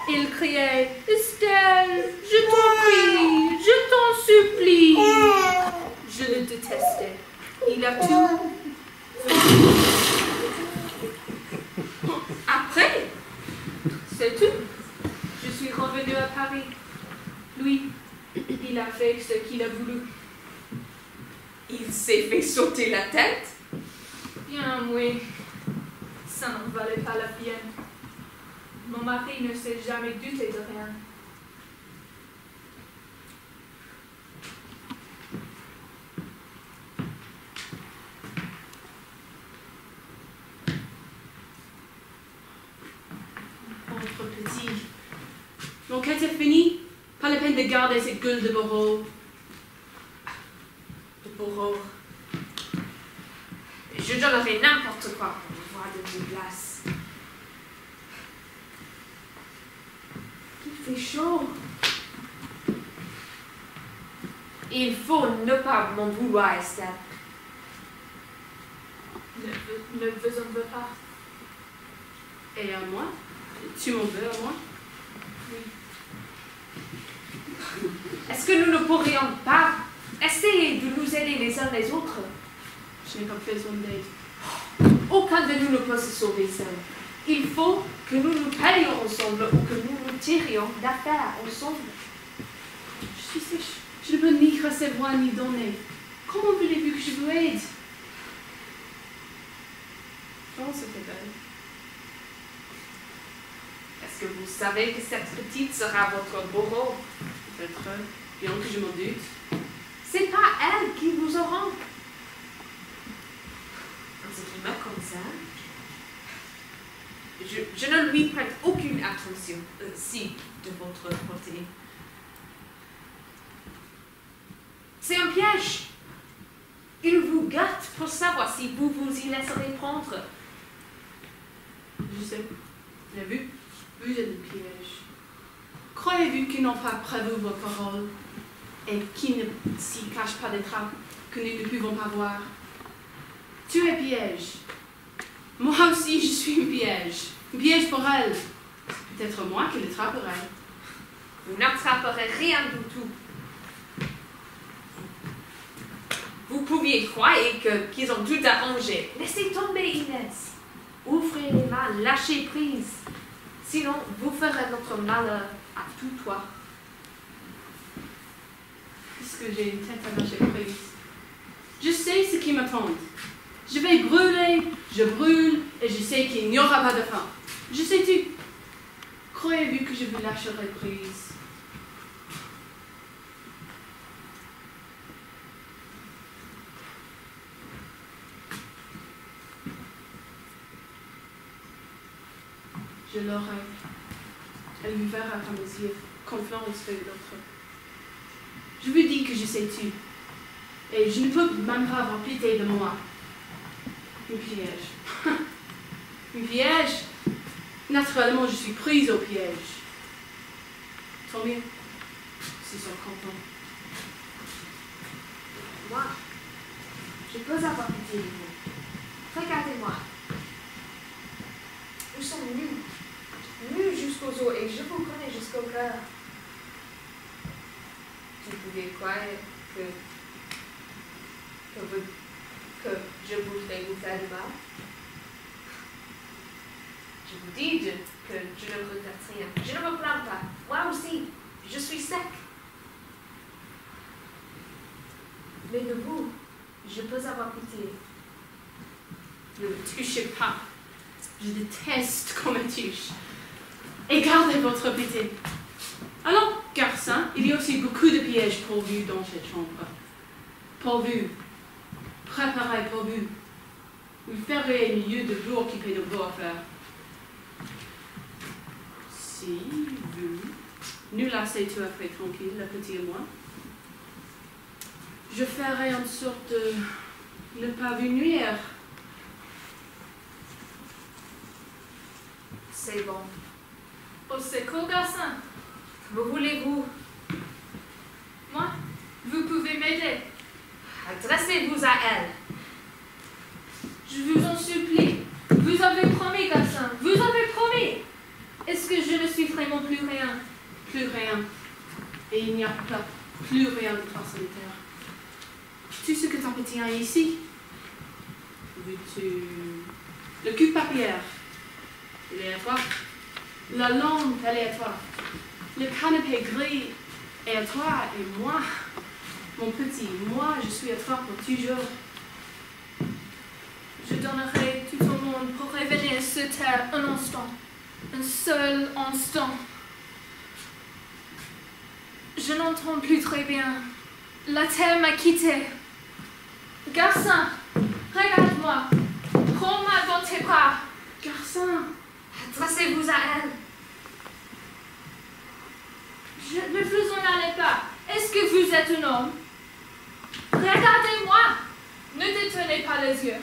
Il criait « Estelle, je t'en prie, je t'en supplie !» Je le détestais. Il a tout. après, C'est tout. Je suis revenue à Paris. Lui, il a fait ce qu'il a voulu. il s'est fait sauter la tête. Bien, oui. Ça n'en valait pas la peine. Mon mari ne s'est jamais douté de rien. Pauvre petit. L'enquête est finie. Pas la peine de garder cette gueule de bourreau. De bourreau. Je donnerais n'importe quoi pour me voir de une glace. Il fait chaud. Il faut ne pas m'en vouloir, Estelle. Ne vous en veux pas. Et à moi? Tu m'en veux à moi? Oui. Est-ce que nous ne pourrions pas essayer de nous aider les uns les autres? Je n'ai pas besoin d'aide. Aucun de nous ne peut se sauver seul. Il faut que nous nous parlions ensemble ou que nous nous tirions d'affaire ensemble. Je suis sèche. Je ne peux ni recevoir ni donner. Comment voulez-vous que je vous aide? Oh, c'était belle. Est-ce que vous savez que cette petite sera votre bourreau? Peut-être, bien que je m'en doute. C'est pas elle qui vous aura. En ce qui me concerne, je ne lui prête aucune attention, si de votre côté. C'est un piège. Il vous gâte pour savoir si vous vous y laisserez prendre. Je sais. Vous avez vu? Vous êtes le piège. Croyez-vous qu'ils n'ont pas prévu vos paroles et qu'ils ne s'y cachent pas des trappes que nous ne pouvons pas voir? Tu es piège. Moi aussi, je suis un piège. Un piège pour elle. Peut-être moi qui l'attraperai. Vous n'attraperez rien du tout. Vous pouviez croire qu'ils ont tout arrangé. Laissez tomber, Inès. Ouvrez les mains, lâchez prise. Sinon, vous ferez notre malheur à tout toi. Puisque j'ai une tête à lâcher prise. Je sais ce qui m'attend. Je vais brûler, je brûle, et je sais qu'il n'y aura pas de fin. Je sais tout. Croyez-vous que je vous lâcherai prise? Je l'aurai. Elle me verra à mes yeux. Confiance fait l'autre. Je vous dis que je sais tout. Et je ne peux même pas avoir pitié de moi. Un piège. Un piège? Naturellement, je suis prise au piège. Tant mieux. S'ils sont contents. Moi, je peux avoir pitié de vous. Regardez-moi. Nous sommes nus. Nus jusqu'aux os et je vous connais jusqu'au cœur. Vous pouvez croire que je voudrais vous faire du mal. Je vous dis que je ne regrette rien. Je ne me plains pas. Moi aussi, je suis sec. Mais de vous, je peux avoir pitié. Ne me touchez pas. Je déteste qu'on me touche. Et gardez votre pitié. Alors, garçon, il y a aussi beaucoup de pièges pour vous dans cette chambre. Pour vous. Préparés pour vous. Vous ferez mieux de vous occuper de vos affaires. Si vous nous laissez tout à fait tranquille, le petit et moi, je ferai en sorte de ne pas vous nuire. C'est bon. Au secours, garçon. Que voulez-vous? Moi, vous pouvez m'aider. Adressez-vous à elle. Je vous en supplie. Vous avez promis, garçon. Vous avez promis. Est-ce que je ne suis vraiment plus rien? Plus rien. Et il n'y a pas plus rien de toi solitaire. Tout ce que ton petit a ici, veux-tu le cul-papier, il est à toi. La lampe, elle est à toi. Le canapé gris est à toi. Et moi, mon petit, moi, je suis à toi pour toujours. Je donnerai tout au monde pour revenir sur terre un instant. Un seul instant. Je n'entends plus très bien. La terre m'a quitté. Garçon, regarde-moi. Prends-moi dans tes bras. Garçon, Adressez-vous à elle. Ne vous en allez pas. Est-ce que vous êtes un homme? Regardez-moi. Ne détournez pas les yeux.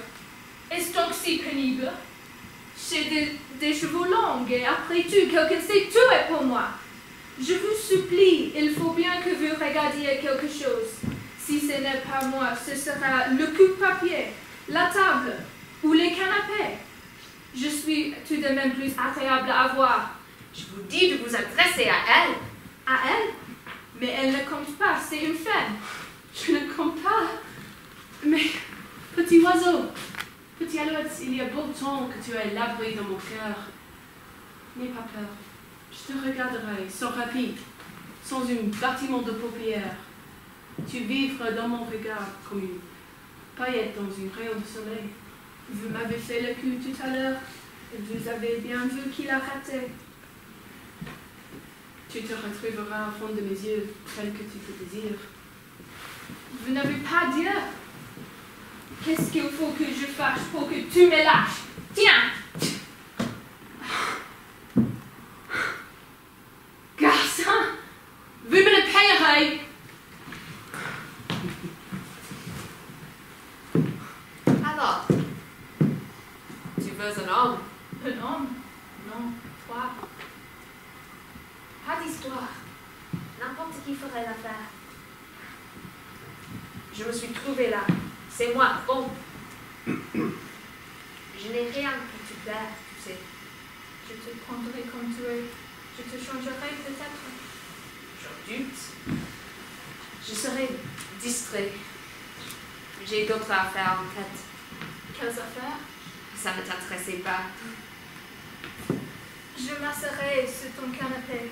Est-ce donc si pénible? J'ai des cheveux longs et après tout, quelqu'un s'est tué pour moi. Je vous supplie, il faut bien que vous regardiez quelque chose. Si ce n'est pas moi, ce sera le coupe-papier, la table ou les canapés. Je suis tout de même plus agréable à voir. Je vous dis de vous adresser à elle. À elle? Mais elle ne compte pas, c'est une femme. je ne compte pas. Mais, petit oiseau, petit alouette, il y a beau temps que tu es l'abri dans mon cœur. N'aie pas peur. Je te regarderai sans rapide, sans un bâtiment de paupières. Tu vivras dans mon regard comme une paillette dans un rayon de soleil. Vous m'avez fait le coup tout à l'heure et vous avez bien vu qu'il a raté. Tu te retrouveras au fond de mes yeux, tel que tu te désires. Vous n'avez pas Dieu. Qu'est-ce qu'il faut que je fasse pour que tu me lâches? Tiens! Garçon, vous me le payerez. Alors, tu veux un homme? Un homme? Non, toi. Pas d'histoire. N'importe qui ferait l'affaire. Je me suis trouvée là. C'est moi, bon. Je n'ai rien pour te plaire, tu sais. Je te prendrai comme tu es. Je te changerai peut-être. J'en doute. Je serai distrait. J'ai d'autres affaires en tête. Quelles affaires? Ça ne t'intéressait pas. Je m'asserai sur ton canapé.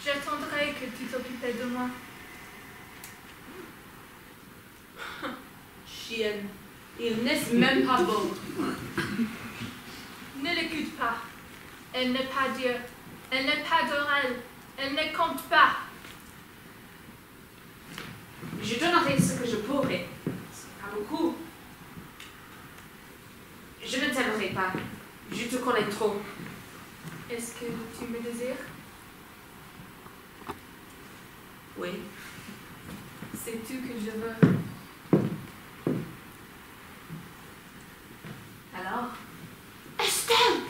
J'attendrai que tu t'occupes de moi. Chienne, il n'est même pas beau. Ne l'écoute pas. Elle n'est pas Dieu. Elle n'est pas d'Orel. Elle ne compte pas. Je donnerai ce que je pourrai. C'est pas beaucoup. Je ne t'aimerai pas. Je te connais trop. Est-ce que tu me désires? Oui. C'est tout que je veux. Alors? Estelle,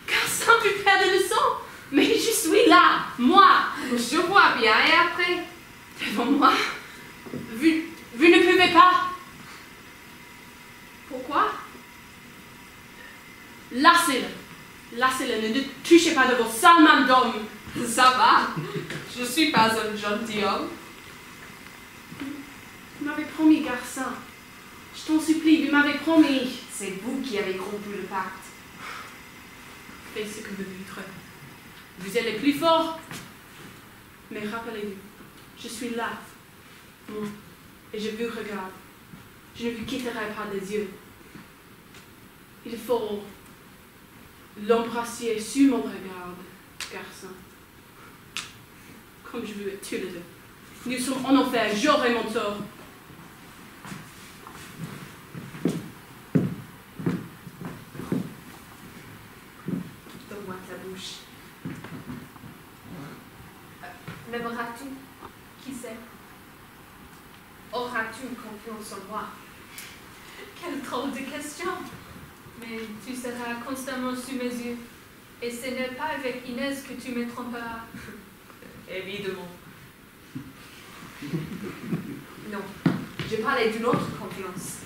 garçon, tu perds de leçons. Mais je suis là, moi. Je vois bien, et après? Devant moi, vous ne pouvez pas. Pourquoi? Lassez-le. Lassez-le, ne touchez pas de vos sales mains d'homme. Ça va. Je suis pas un gentilhomme. Vous m'avez promis, garçon. Je t'en supplie, vous m'avez promis. C'est vous qui avez rompu le pacte. Faites ce que vous voudrez. Vous êtes les plus forts. Mais rappelez-vous, je suis là, moi, et je vous regarde. Je ne vous quitterai pas des yeux. Il faut l'embrasser sur mon regard, garçon. Comme je veux tous les deux. Nous sommes en enfer, j'aurai mon tort. ta bouche. M'aimeras-tu? Qui sait? Auras-tu confiance en moi? Quelle drôle de question! Mais tu seras constamment sous mes yeux. Et ce n'est pas avec Inès que tu me tromperas. Évidemment. Non, je parlais d'une autre confiance.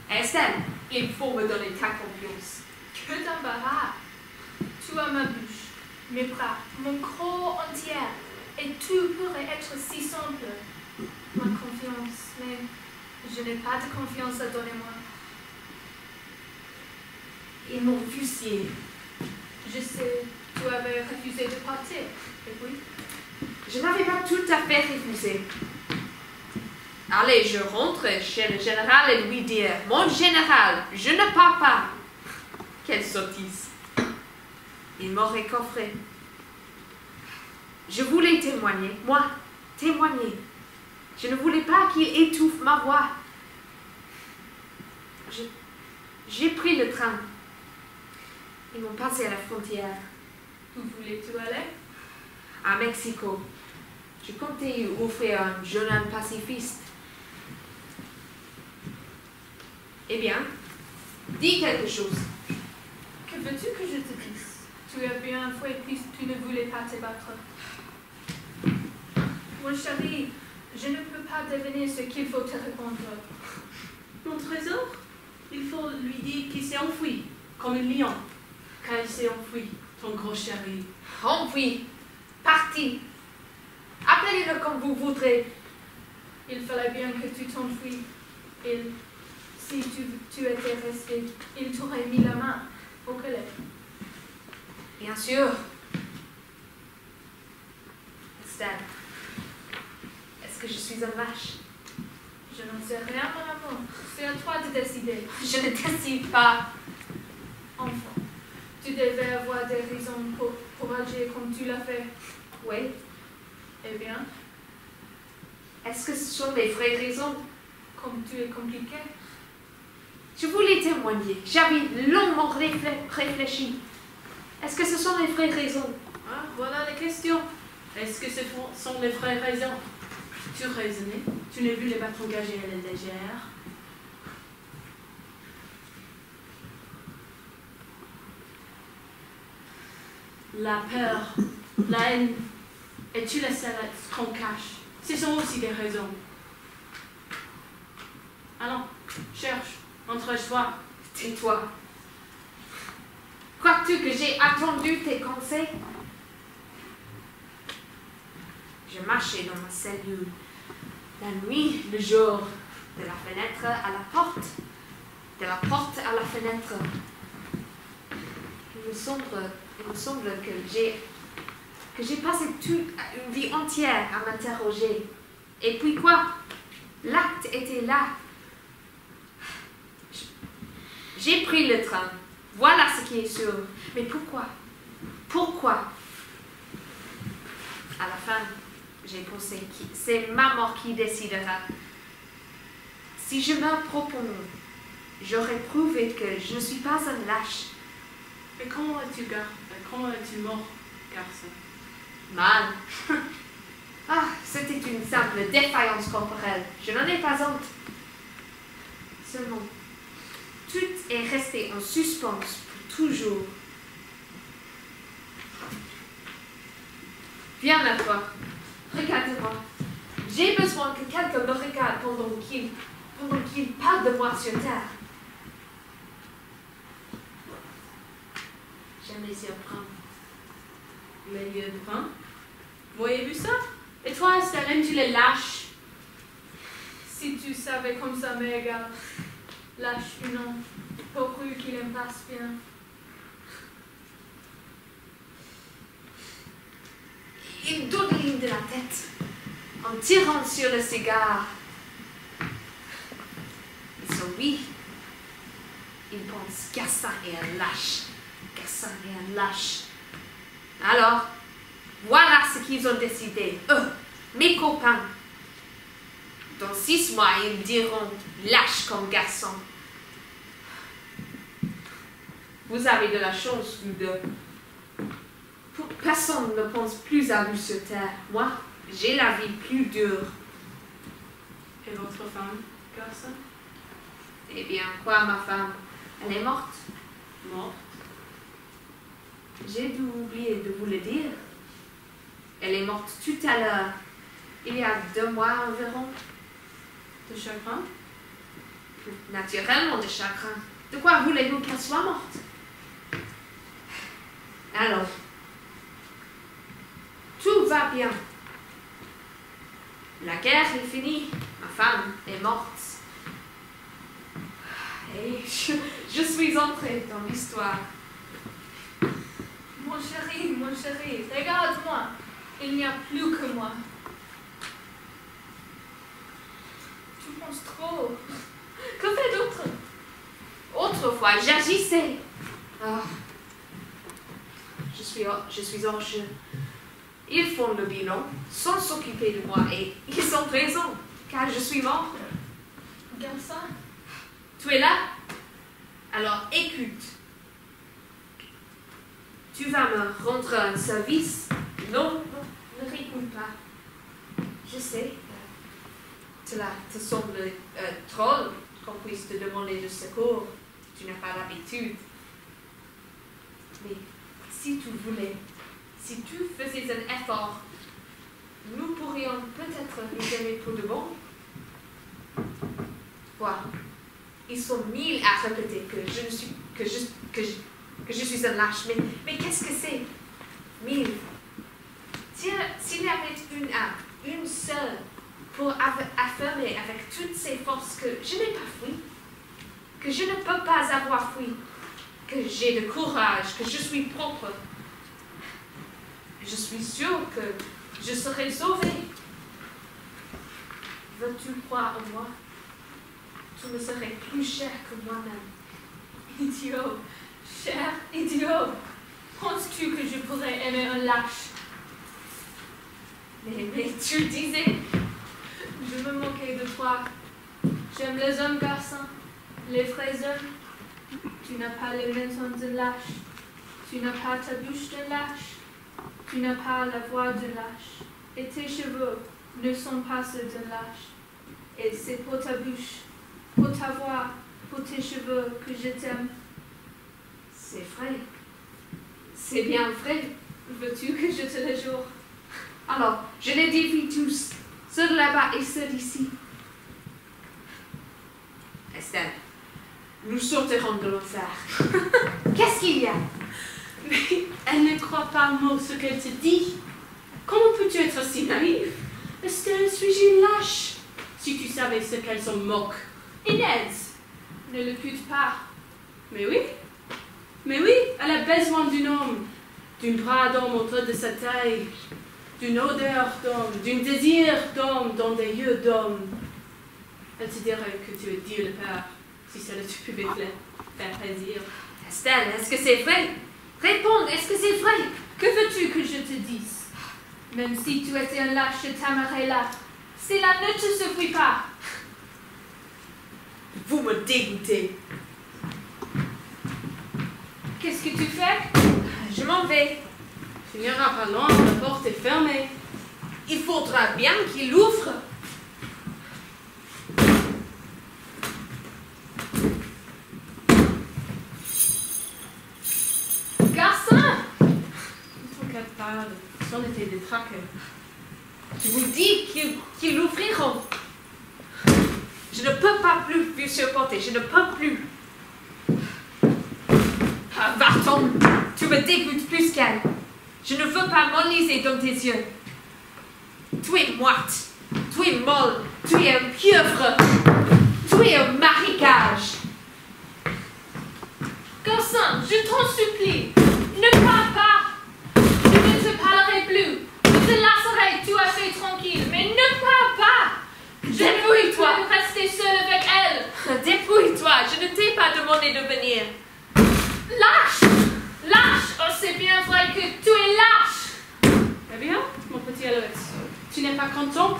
Estelle, il faut me donner ta confiance. Que d'embarras! Tu as ma bouche, mes bras, mon corps entier, et tout pourrait être si simple. Ma confiance, mais je n'ai pas de confiance à donner moi. Ils m'ont fusillé. Je sais, tu avais refusé de partir, et puis? Je n'avais pas tout à fait refusé. Allez, je rentre chez le général et lui dire, mon général, je ne pars pas. Quelle sottise. Il m'aurait coffré. Je voulais témoigner, moi, témoigner. Je ne voulais pas qu'il étouffe ma voix. J'ai pris le train. Ils m'ont passé à la frontière. Où voulais-tu aller? À Mexico. Je comptais y ouvrir un journal pacifiste. Eh bien, dis quelque chose. Que veux-tu que je te dise? Tu as bien avoué que tu ne voulais pas te battre. Mon chéri, je ne peux pas deviner ce qu'il faut te répondre. Mon trésor, il faut lui dire qu'il s'est enfui, comme un lion, quand il s'est enfui, ton gros chéri. Enfui, parti. Appelez-le comme vous voudrez. Il fallait bien que tu t'enfuis. Si tu étais resté, il t'aurait mis la main au collet. Bien sûr. Estelle, est-ce que je suis un lâche? Je n'en sais rien, mon amour. C'est à toi de décider. Je ne décide pas. Enfant, tu devais avoir des raisons pour agir comme tu l'as fait. Oui. Eh bien, Est-ce que ce sont les vraies raisons? comme tu es compliqué. Je voulais témoigner. J'avais longuement réfléchi. Est-ce que ce sont les vraies raisons? Ah, voilà la question. Est-ce que ce sont les vraies raisons? Tu raisonnais, tu n'as vu les bâtons engagés à la légère. La peur, la haine, et tu laisses ce qu'on cache. Ce sont aussi des raisons. Allons, cherche, entre soi. Tais-toi. Crois-tu que j'ai attendu tes conseils? Je marchais dans ma cellule, la nuit, le jour, de la fenêtre à la porte, de la porte à la fenêtre. Il me semble que j'ai passé une vie entière à m'interroger. Et puis quoi? L'acte était là. J'ai pris le train. Voilà ce qui est sûr. Mais pourquoi? Pourquoi? À la fin, j'ai pensé que c'est ma mort qui décidera. Si je me propose, j'aurais prouvé que je ne suis pas un lâche. Et comment es-tu mort, garçon? Mal. Ah, c'était une simple défaillance corporelle. Je n'en ai pas honte. Seulement, tout est resté en suspens pour toujours. Viens à toi. Regarde-moi. J'ai besoin que quelqu'un me regarde pendant qu'il parle de moi sur terre. J'aime les yeux bruns. Les yeux bruns? Voyez-vous ça? Et toi, Estelle, aimes-tu les lâches? Si tu savais comme ça m'est égal, lâche ou non, pourvu qu'il me passe bien. Il donne ligne de la tête en tirant sur le cigare. Et sur lui, il pense Gaston est un lâche. Gaston est un lâche. Alors, voilà ce qu'ils ont décidé, eux, mes copains. Dans 6 mois, ils diront lâche comme Gaston. Vous avez de la chance, vous deux. Personne ne pense plus à vous sur Terre. Moi, j'ai la vie plus dure. Et votre femme, garçon? Eh bien, quoi, ma femme? Elle est morte. Morte. J'ai dû oublier de vous le dire. Elle est morte tout à l'heure, il y a 2 mois environ. De chagrin? Naturellement de chagrin. De quoi voulez-vous qu'elle soit morte? Alors, tout va bien. La guerre est finie. Ma femme est morte. Et je suis entrée dans l'histoire. Mon chéri, regarde-moi. Il n'y a plus que moi. Tu penses trop. Que fait d'autre? Autrefois, j'agissais. Ah. Je suis hors jeu. Ils font le bilan sans s'occuper de moi et ils ont raison, car je suis mort. Garçon, Tu es là? Alors écoute. Tu vas me rendre un service? Non, ne réponds pas. Je sais, cela te semble drôle qu'on puisse te demander de secours. Tu n'as pas l'habitude. Mais si tu voulais, si tu faisais un effort, nous pourrions peut-être nous aimer pour de bon. Voilà. Ils sont 1000 à répéter que je suis un lâche. Mais qu'est-ce que c'est? 1000. S'il y avait une seule pour affirmer avec toutes ses forces que je n'ai pas fui, que je ne peux pas avoir fui, que j'ai de courage, que je suis propre, je suis sûre que je serai sauvée. Veux-tu croire en moi? Tu me serais plus cher que moi-même. idiot, cher idiot. Penses-tu que je pourrais aimer un lâche? Mais tu disais... Je me moquais de toi. J'aime les hommes garçons, les vrais hommes. Tu n'as pas les mentions d'un lâche. Tu n'as pas ta bouche d'un lâche. Tu n'as pas la voix d'un lâche. Et tes cheveux ne sont pas ceux d'un lâche. Et c'est pour ta bouche, pour ta voix, pour tes cheveux que je t'aime. C'est vrai. C'est bien vrai. Veux-tu que je te le jure? Alors, je les défie tous. Ceux là-bas et ceux d'ici. Estelle, nous sortirons de l'enfer. Qu'est-ce qu'il y a? Mais elle ne croit pas un mot ce qu'elle te dit. Comment peux-tu être si naïve? Estelle, suis-je une lâche? Si tu savais ce qu'elle s'en moque. Inès, ne le pute pas. Mais oui, elle a besoin d'un homme, d'un bras d'homme autour de sa taille, d'une odeur d'homme, d'un désir d'homme dans des yeux d'homme. Elle te dirait que tu es Dieu le Père, si cela te pouvait faire plaisir. Estelle, est-ce que c'est vrai? Réponds, est-ce que c'est vrai? Que veux-tu que je te dise? Même si tu étais un lâche, je t'aimerais là. Cela ne te suffit pas. Vous me dégoûtez. Qu'est-ce que tu fais? Je m'en vais. Tu n'iras pas loin, la porte est fermée. Il faudra bien qu'il l'ouvre. Garçon! Il faut qu'elle parle. C'en était détraqué. Je vous dis qu'ils l'ouvriront. Je ne peux pas plus vous supporter. Je ne peux plus. Ah, va-t'en. Tu me dégoûtes plus qu'elle. Je ne veux pas m'enliser dans tes yeux. Tu es moite. Tu es molle. Tu es un pieuvre. Tu es un marécage. Garçon, je t'en supplie, ne parle pas. Je ne te parlerai plus. Je te laisserai tout à fait tranquille, mais ne parle pas. Dépouille-toi. Je veux rester seule avec elle. Dépouille-toi. Je ne t'ai pas demandé de venir. Lâche! Lâche! Oh, c'est bien vrai que tu es lâche! Eh bien, mon petit Aloès, tu n'es pas content?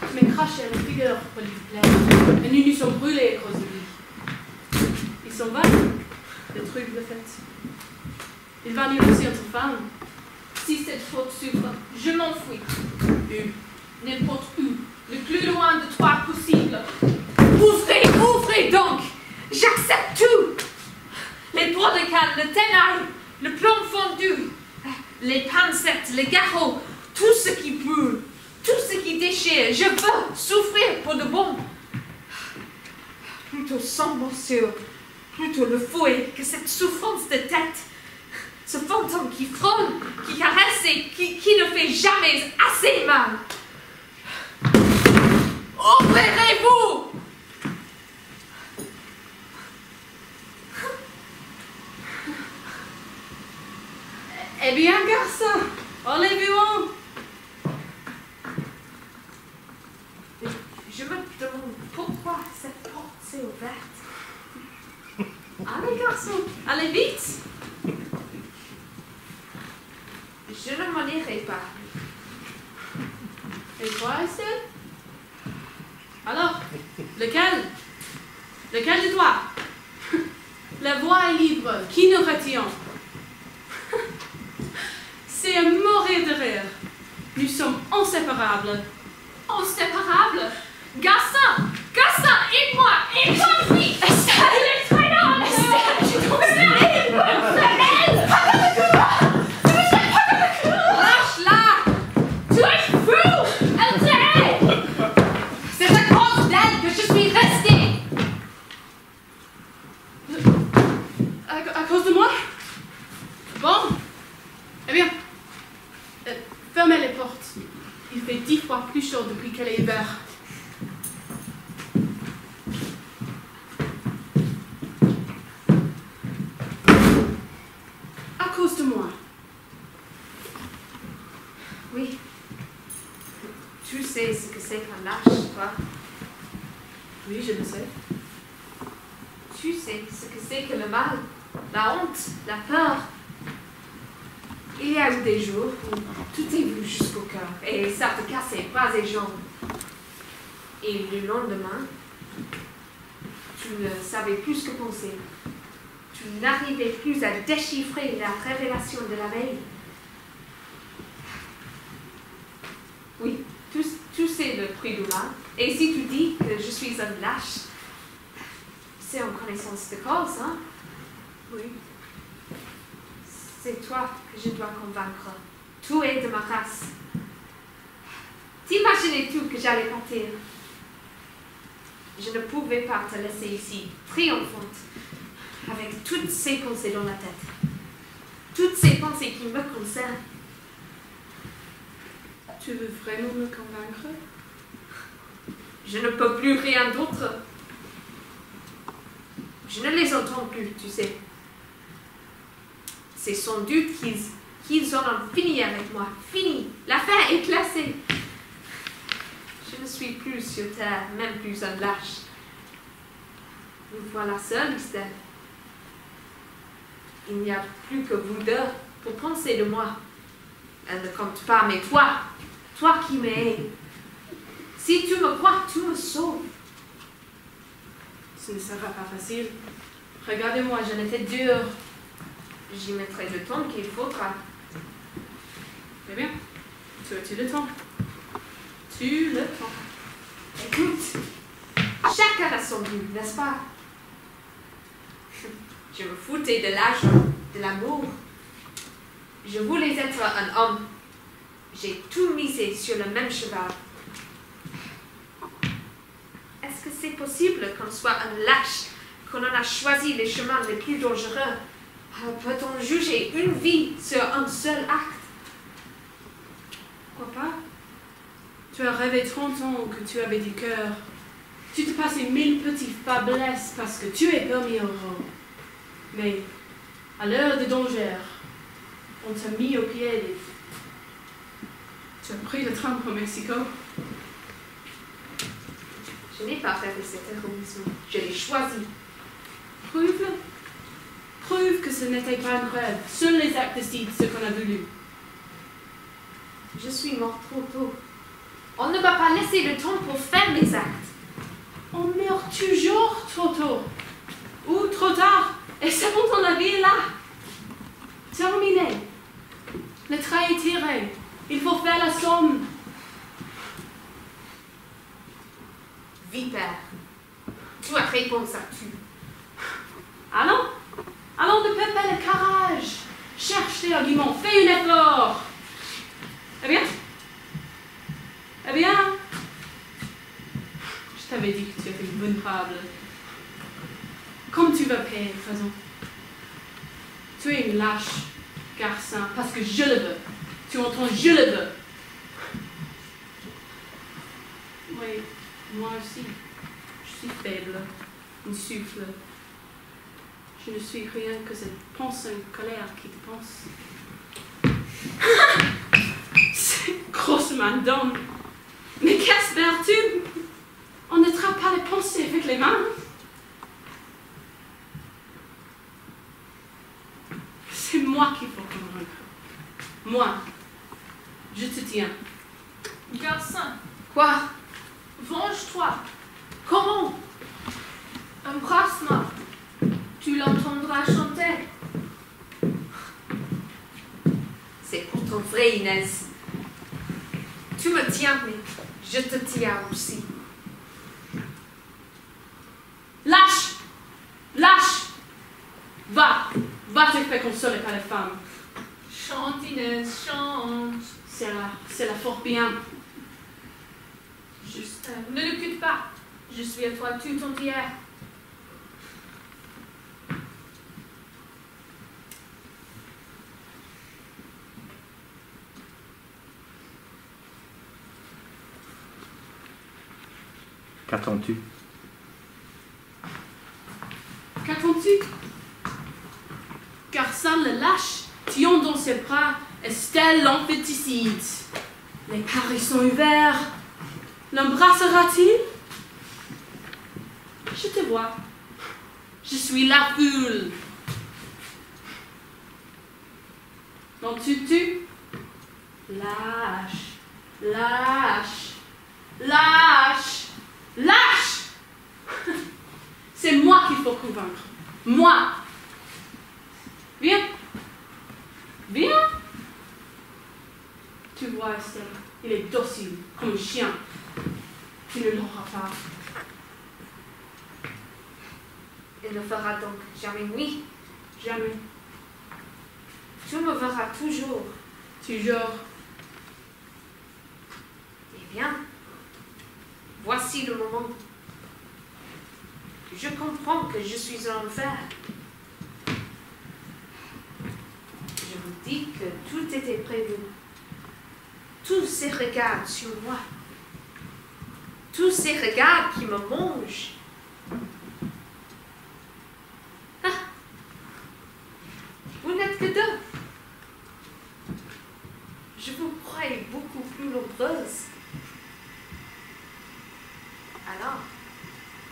Tu m'as craché à la figure, pour lui plaire. Et nous nous sommes brûlés à cause de lui. Il s'en va. Le truc de fait. Il va négocier entre femmes. si cette faute souffre, je m'enfuis. N'importe où, le plus loin de toi possible. Ouvrez donc! J'accepte tout! Les pots de canne, le tenaille, le plomb fondu, les pincettes, les garrots, tout ce qui brûle, tout ce qui déchire. Je veux souffrir pour de bon. Plutôt sans morsure, plutôt le fouet que cette souffrance de tête. Ce fantôme qui frôle, qui caresse et qui ne fait jamais assez mal. Ouvrez-vous! Eh bien, garçon, enlevez-vous. Je me demande pourquoi cette porte s'est ouverte. Allez, garçon, allez vite. Je ne m'en irai pas. Et toi, Estelle? Alors, lequel? Lequel de toi? La voie est libre, qui nous retient? C'est à mourir de rire. Nous sommes inséparables. Inséparables? Gaston! Gaston, aide-moi! Aide-moi, oui! Estelle! Effrayant! Estelle, je t'en prie! Lâche-la! Tu es fou! Elle t'aide! C'est à cause d'elle que je suis restée! À cause de moi? Bon. Eh bien, fermez les portes. Il fait 10 fois plus chaud depuis qu'elle est hiver. À cause de moi. Oui. Tu sais ce que c'est qu'un lâche, toi. Oui, je le sais. Tu sais ce que c'est que le mal, la honte, la peur. Il y a eu des jours où tout est venu jusqu'au cœur et ça te cassait bras et jambes. Et le lendemain, tu ne savais plus ce que penser. Tu n'arrivais plus à déchiffrer la révélation de la veille. Oui, tu sais le prix du mal. Et si tu dis que je suis un lâche, c'est en connaissance de cause, hein? Oui. C'est toi que je dois convaincre. Tu es de ma race. T'imaginais-tu que j'allais partir? Je ne pouvais pas te laisser ici, triomphante, avec toutes ces pensées dans la tête. Toutes ces pensées qui me concernent. Tu veux vraiment me convaincre? Je ne peux plus rien d'autre. Je ne les entends plus, tu sais. C'est sans doute qu'ils en ont fini avec moi. Fini. L'affaire est classée. Je ne suis plus sur terre, même plus un lâche. Vous voilà seule, Estelle. Il n'y a plus que vous deux pour penser de moi. Elle ne compte pas, mais toi qui m'aimes. Si tu me crois, tu me sauves. Ce ne sera pas facile. Regardez-moi, je n'étais dure. J'y mettrai le temps qu'il faudra. Eh bien, tu as-tu le temps? Tu le temps. Écoute, chacun a son but, n'est-ce pas? Je me foutais de l'argent, de l'amour. Je voulais être un homme. J'ai tout misé sur le même cheval. Est-ce que c'est possible qu'on soit un lâche, qu'on en a choisi les chemins les plus dangereux? Peut-on juger une vie sur un seul acte? Pourquoi pas? Tu as rêvé 30 ans que tu avais du cœur. Tu te passais 1000 petites faiblesses parce que tu es permis au rang. Mais, à l'heure de danger, on t'a mis au pied. Tu as pris le train pour Mexico. Je n'ai pas fait cet héroïsme. Je l'ai choisi. Prouve-le. Prouve que ce n'était pas un rêve. Seuls les actes décident ce qu'on a voulu. Je suis morte trop tôt. On ne m'a pas laissé le temps pour faire mes actes. On meurt toujours trop tôt. Ou trop tard. Et c'est bon, la vie est là. Terminé. Le trait est tiré. Il faut faire la somme. Vipère, tu as réponse à tout. Allons, allons de peu le carrage. Cherche tes arguments, fais un effort. Eh bien? Eh bien? Je t'avais dit que tu étais vulnérable. Comme tu veux payer, faisons. Tu es une lâche, garçon, parce que je le veux. Tu entends, je le veux. Oui, moi aussi. Je suis faible, une souffle. Je ne suis rien que cette pensée colère qui te pense. C'est grosse main d'homme. Mais qu'espères-tu? On ne trappe pas les pensées avec les mains. C'est moi qu'il faut convaincre. Moi. Je te tiens. Garçon, Quoi? venge-toi. Comment? Embrasse-moi. Tu l'entendras chanter. C'est pour ton vrai, Inès. Tu me tiens, mais je te tiens aussi. Lâche! Lâche! Va! Va te faire consoler par les femmes. Chante, Inès, chante. C'est la fort bien. Juste, ne le quitte pas. Je suis à toi tout entière. Qu'attends-tu? Qu'attends-tu? Garçon le lâche, tient dans ses bras Estelle l'infanticide. Les carrés sont ouverts. L'embrassera-t-il? Je te vois. Je suis la foule. L'entends-tu? Lâche, lâche, lâche, lâche! C'est moi qu'il faut convaincre. Moi! Viens! Viens! Tu vois, Estelle, il est docile, comme un chien. Tu ne l'auras pas. Il ne fera donc jamais nuit. Jamais. Tu me verras toujours. Toujours. Eh bien, voici le moment. Je comprends que je suis en enfer. Je vous dis que tout était prévu. Tous ces regards sur moi. Tous ces regards qui me mangent. Ah. Vous n'êtes que deux. Je vous croyais beaucoup plus nombreuses. Alors,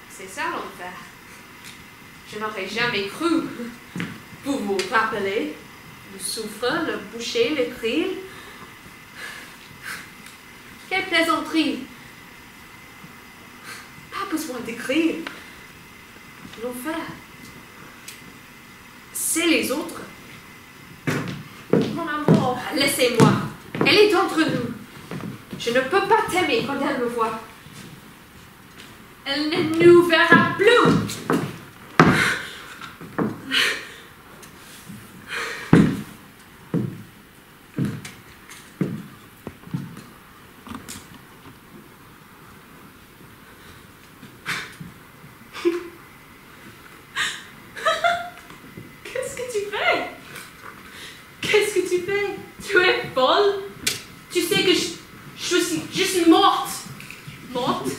c'est ça l'enfer. Je n'aurais jamais cru. Vous vous rappelez le souffle, le boucher, le cri. Quelle plaisanterie. Pas besoin d'écrire. L'enfer, c'est les autres. Mon amour, laissez-moi. Elle est entre nous. Je ne peux pas t'aimer quand elle me voit. Elle ne nous verra plus. Qu'est-ce que tu fais? Qu'est-ce que tu fais? Tu es folle? Tu sais que je suis morte. Morte?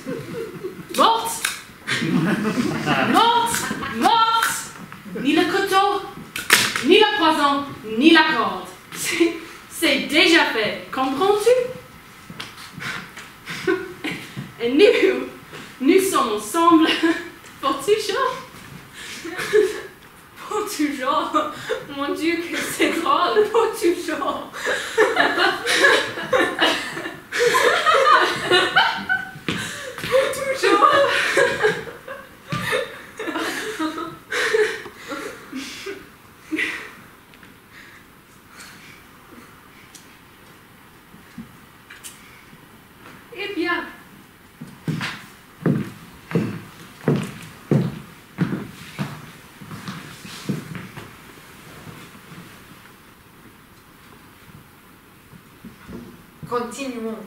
Morte? Morte! Morte! Ni le couteau, ni le poison, ni la corde. C'est déjà fait. Comprends-tu? Et nous sommes ensemble pour toujours. Pour toujours. Mon Dieu, que c'est drôle. Pour toujours. Pour toujours. Continuons.